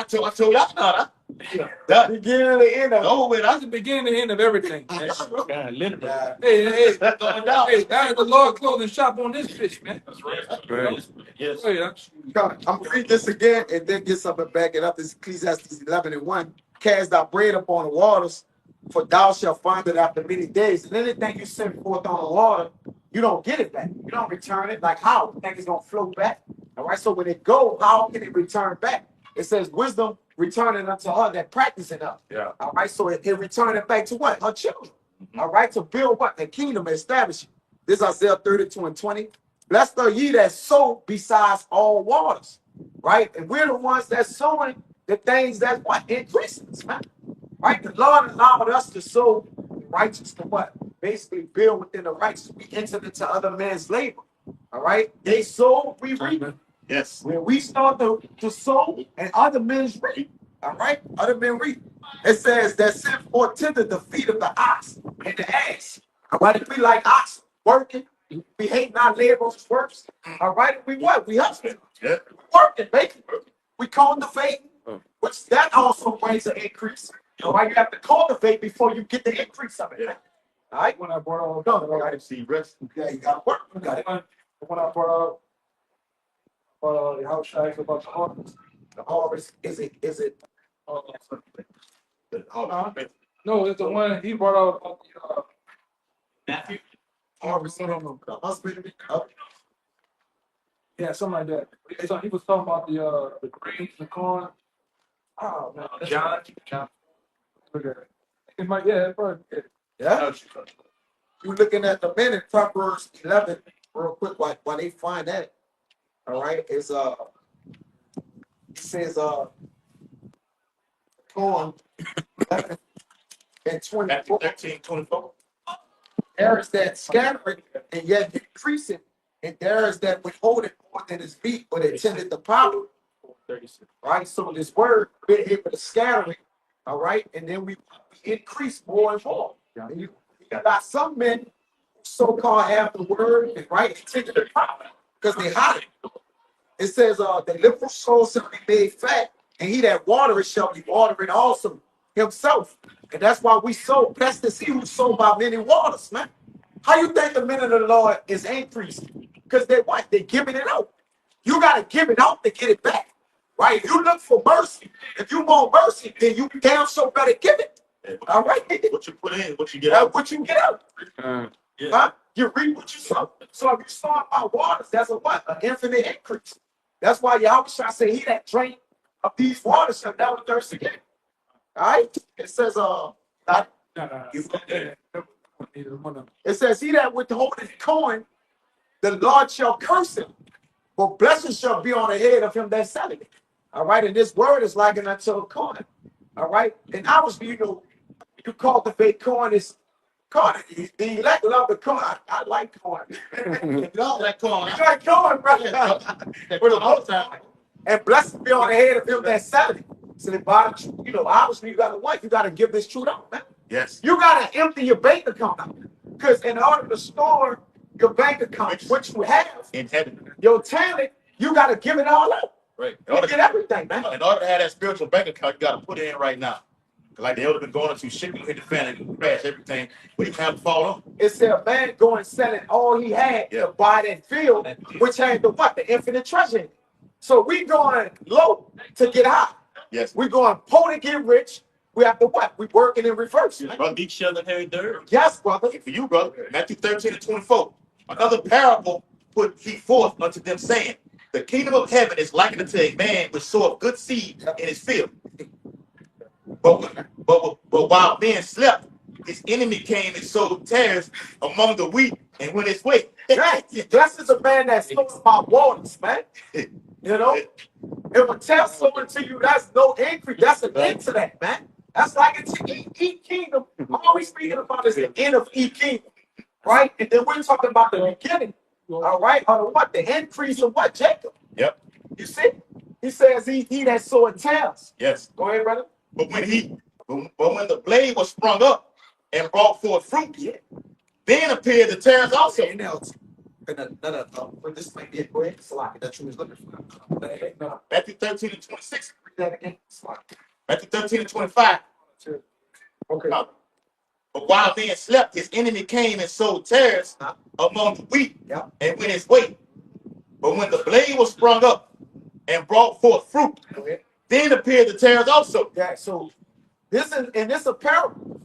told y'all now. Done. Beginning and the end of it. Over with. That's the beginning and end of everything. God, literally. Hey, Going down. that is the Lord clothing shop on this bitch, man. That's right. Yes. Hey, I'm gonna read this again and then get something back it up. This is Ecclesiastes 11:1. Cast thy bread upon the waters, for thou shalt find it after many days. And anything you send forth on the water, you don't get it back. You don't return it. Like how? You think it's gonna flow back? All right. So when it go, how can it return back? It says wisdom returning unto her that practicing her. Yeah. All right. So it return it back to what? Her children. All right. To build what? The kingdom, establish it. This is Isaiah 32:20. Blessed are ye that sow besides all waters. Right. And we're the ones that sowing the things that's what increases, man. Right? The Lord allowed us to sow righteous to what? Basically build within the righteous. We entered into other men's labor. All right. They sow, we reap. Yes. When we start to sow and other men reap. All right. Other men reap. It says that sin fortended the feet of the ox and the ass. All right. If we like ox working, we hate not labor's works. All right. We what? We hustle. Yeah. We working, baby. We cultivate, which that also brings an increase. All right. You have to cultivate before you get the increase of it. All right. When I brought No, I see rest. yeah, you gotta work. You got it. when I brought the house shacks about the harvest. The harvest is it? Hold on. No, it's the one he brought out about the Matthew. Harvest of the husband. yeah, something like that. He was talking about the grains, the corn. Oh man, John. Look at it. It might, yeah, probably. Yeah. You looking at the men in Proverbs 11 real quick while they find that. All right, it's it says corn 11 and 24. 13:24. There is that scattering and yet increasing, and there is that withholding more than is meat, but intended the power. 36. Right? So this word we're able to scattering, all right, and then we increase more and more. And you got some men who so-called have the word and right intended the power because they hide it. It says the liberal soul shall be made fat, and he that watereth shall be watering also himself. And that's why we sow. Blessed is he who sold by many waters, man. How you think the men of the Lord is increasing? Because they what? They're giving it out. You got to give it out to get it back. Right? If you look for mercy, if you want mercy, then you damn so better give it. All right? What you put in, what you get out. What you get out. Yeah. Huh? You reap what you sow. So if you sow about waters, that's a what? An infinite increase. That's why Yahweh shall say, he that drink of these waters shall never thirst again. All right? It says, it says, he that withholdeth coin, the Lord shall curse him. For blessings shall be on the head of him that selleth it. All right? And this word is likened unto a coin. All right? And obviously, you cultivate corn is corn. The elect love the corn. I like corn. You don't like corn. You like corn, brother. For the most time. And blessed be on the head of him that selleth it. So the bottom, obviously you gotta what? You gotta give this truth out, man. Yes. You gotta empty your bank account out. Because in order to store your bank account, which you have, In heaven. your talent, you gotta give it all out. Right. You get everything, man. In order to have that spiritual bank account, you got to put it in right now. Like they would have been going into shipping, hit the fan and crash everything. We didn't have to fall on. It said a man going selling all he had to buy that field, which had the what? The infinite treasure in it. So we going low to get high. Yes. We going poor to get rich. We have to what? We working in reverse. Brother, each shall inherit the earth. Yes, brother. For you, brother, Matthew 13:24. Another parable put he forth unto them, saying, the kingdom of heaven is likened unto a man which soweth good seed in his field. But while men slept, his enemy came and sowed tares among the wheat and went his way. Right. Blessed is a man that sows my waters, man. You know, if a test sown to you, that's no increase. That's an end to that, man. That's like it's eat kingdom. I'm always speaking about is the end of eat kingdom, right? And then we're talking about the beginning, all right? Or what? The increase of what? Jacob. Yep. You see? He says he that sowed tares. Yes. Go ahead, brother. But when the blade was sprung up and brought forth fruit, then appeared the tares also. And now, this might be a great slide that you was looking for. Matthew 13:26. Read that again. Slide. Matthew 13:25. Okay. But while men slept, his enemy came and sowed tares among the wheat and went his way. But when the blade was sprung up and brought forth fruit, then appeared the tares also. Yeah, so this is a parable,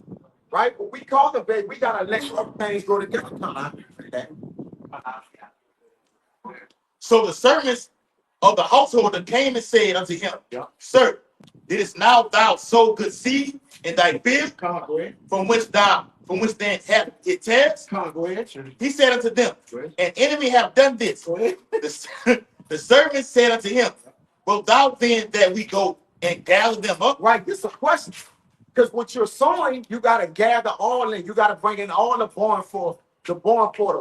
right? But we cultivate, we gotta let other things go together. So the servants of the householder came and said unto him, Sir, didst now thou sow good seed in thy field, from which then hath it tares? He said unto them, an enemy have done this. The servants said unto him, wilt thou then that we go and gather them up? Right, this is a question. Because what you're sowing, you gotta gather all in. You gotta bring in all the born for the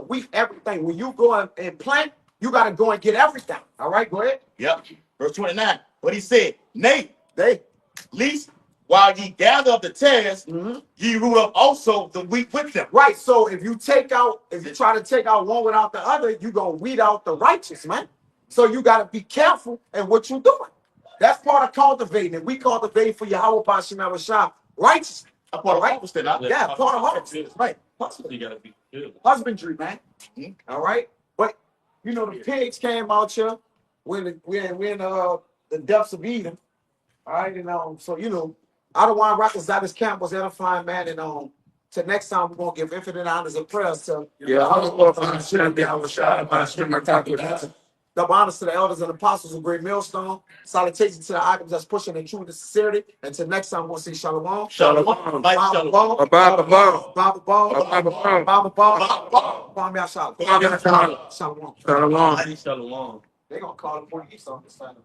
wheat, everything. When you go and plant, you gotta go and get everything. All right, go ahead. Yep. Verse 29. But he said, nay, least while ye gather up the tares, ye root up also the wheat with them. Right. So if you try to take out one without the other, you're gonna weed out the righteous, man. So you gotta be careful in what you're doing. That's part of cultivating it. We cultivate for Yahweh Bashim Shah righteousness. A part of harvest, Yeah, part of harvest. Right. You gotta be good. husbandry, man. All right, but you know the pigs came out here when the depths of Eden. All right, and so you know, Adawan Rakazada's camp was edifying, man, and till next time we're gonna give infinite honors and prayers to double honors to the elders and apostles of Great Millstone. Salutations to the items that's pushing in truth and sincerity. Until next time, we'll see Shalom. Shalom. Bible Ball. Abba, Abba. Bible Ball. Abba, Abba. Bible Ball. Kwame Ashala. Shalom. Shalom. Shalom. They're gonna call the police on this time.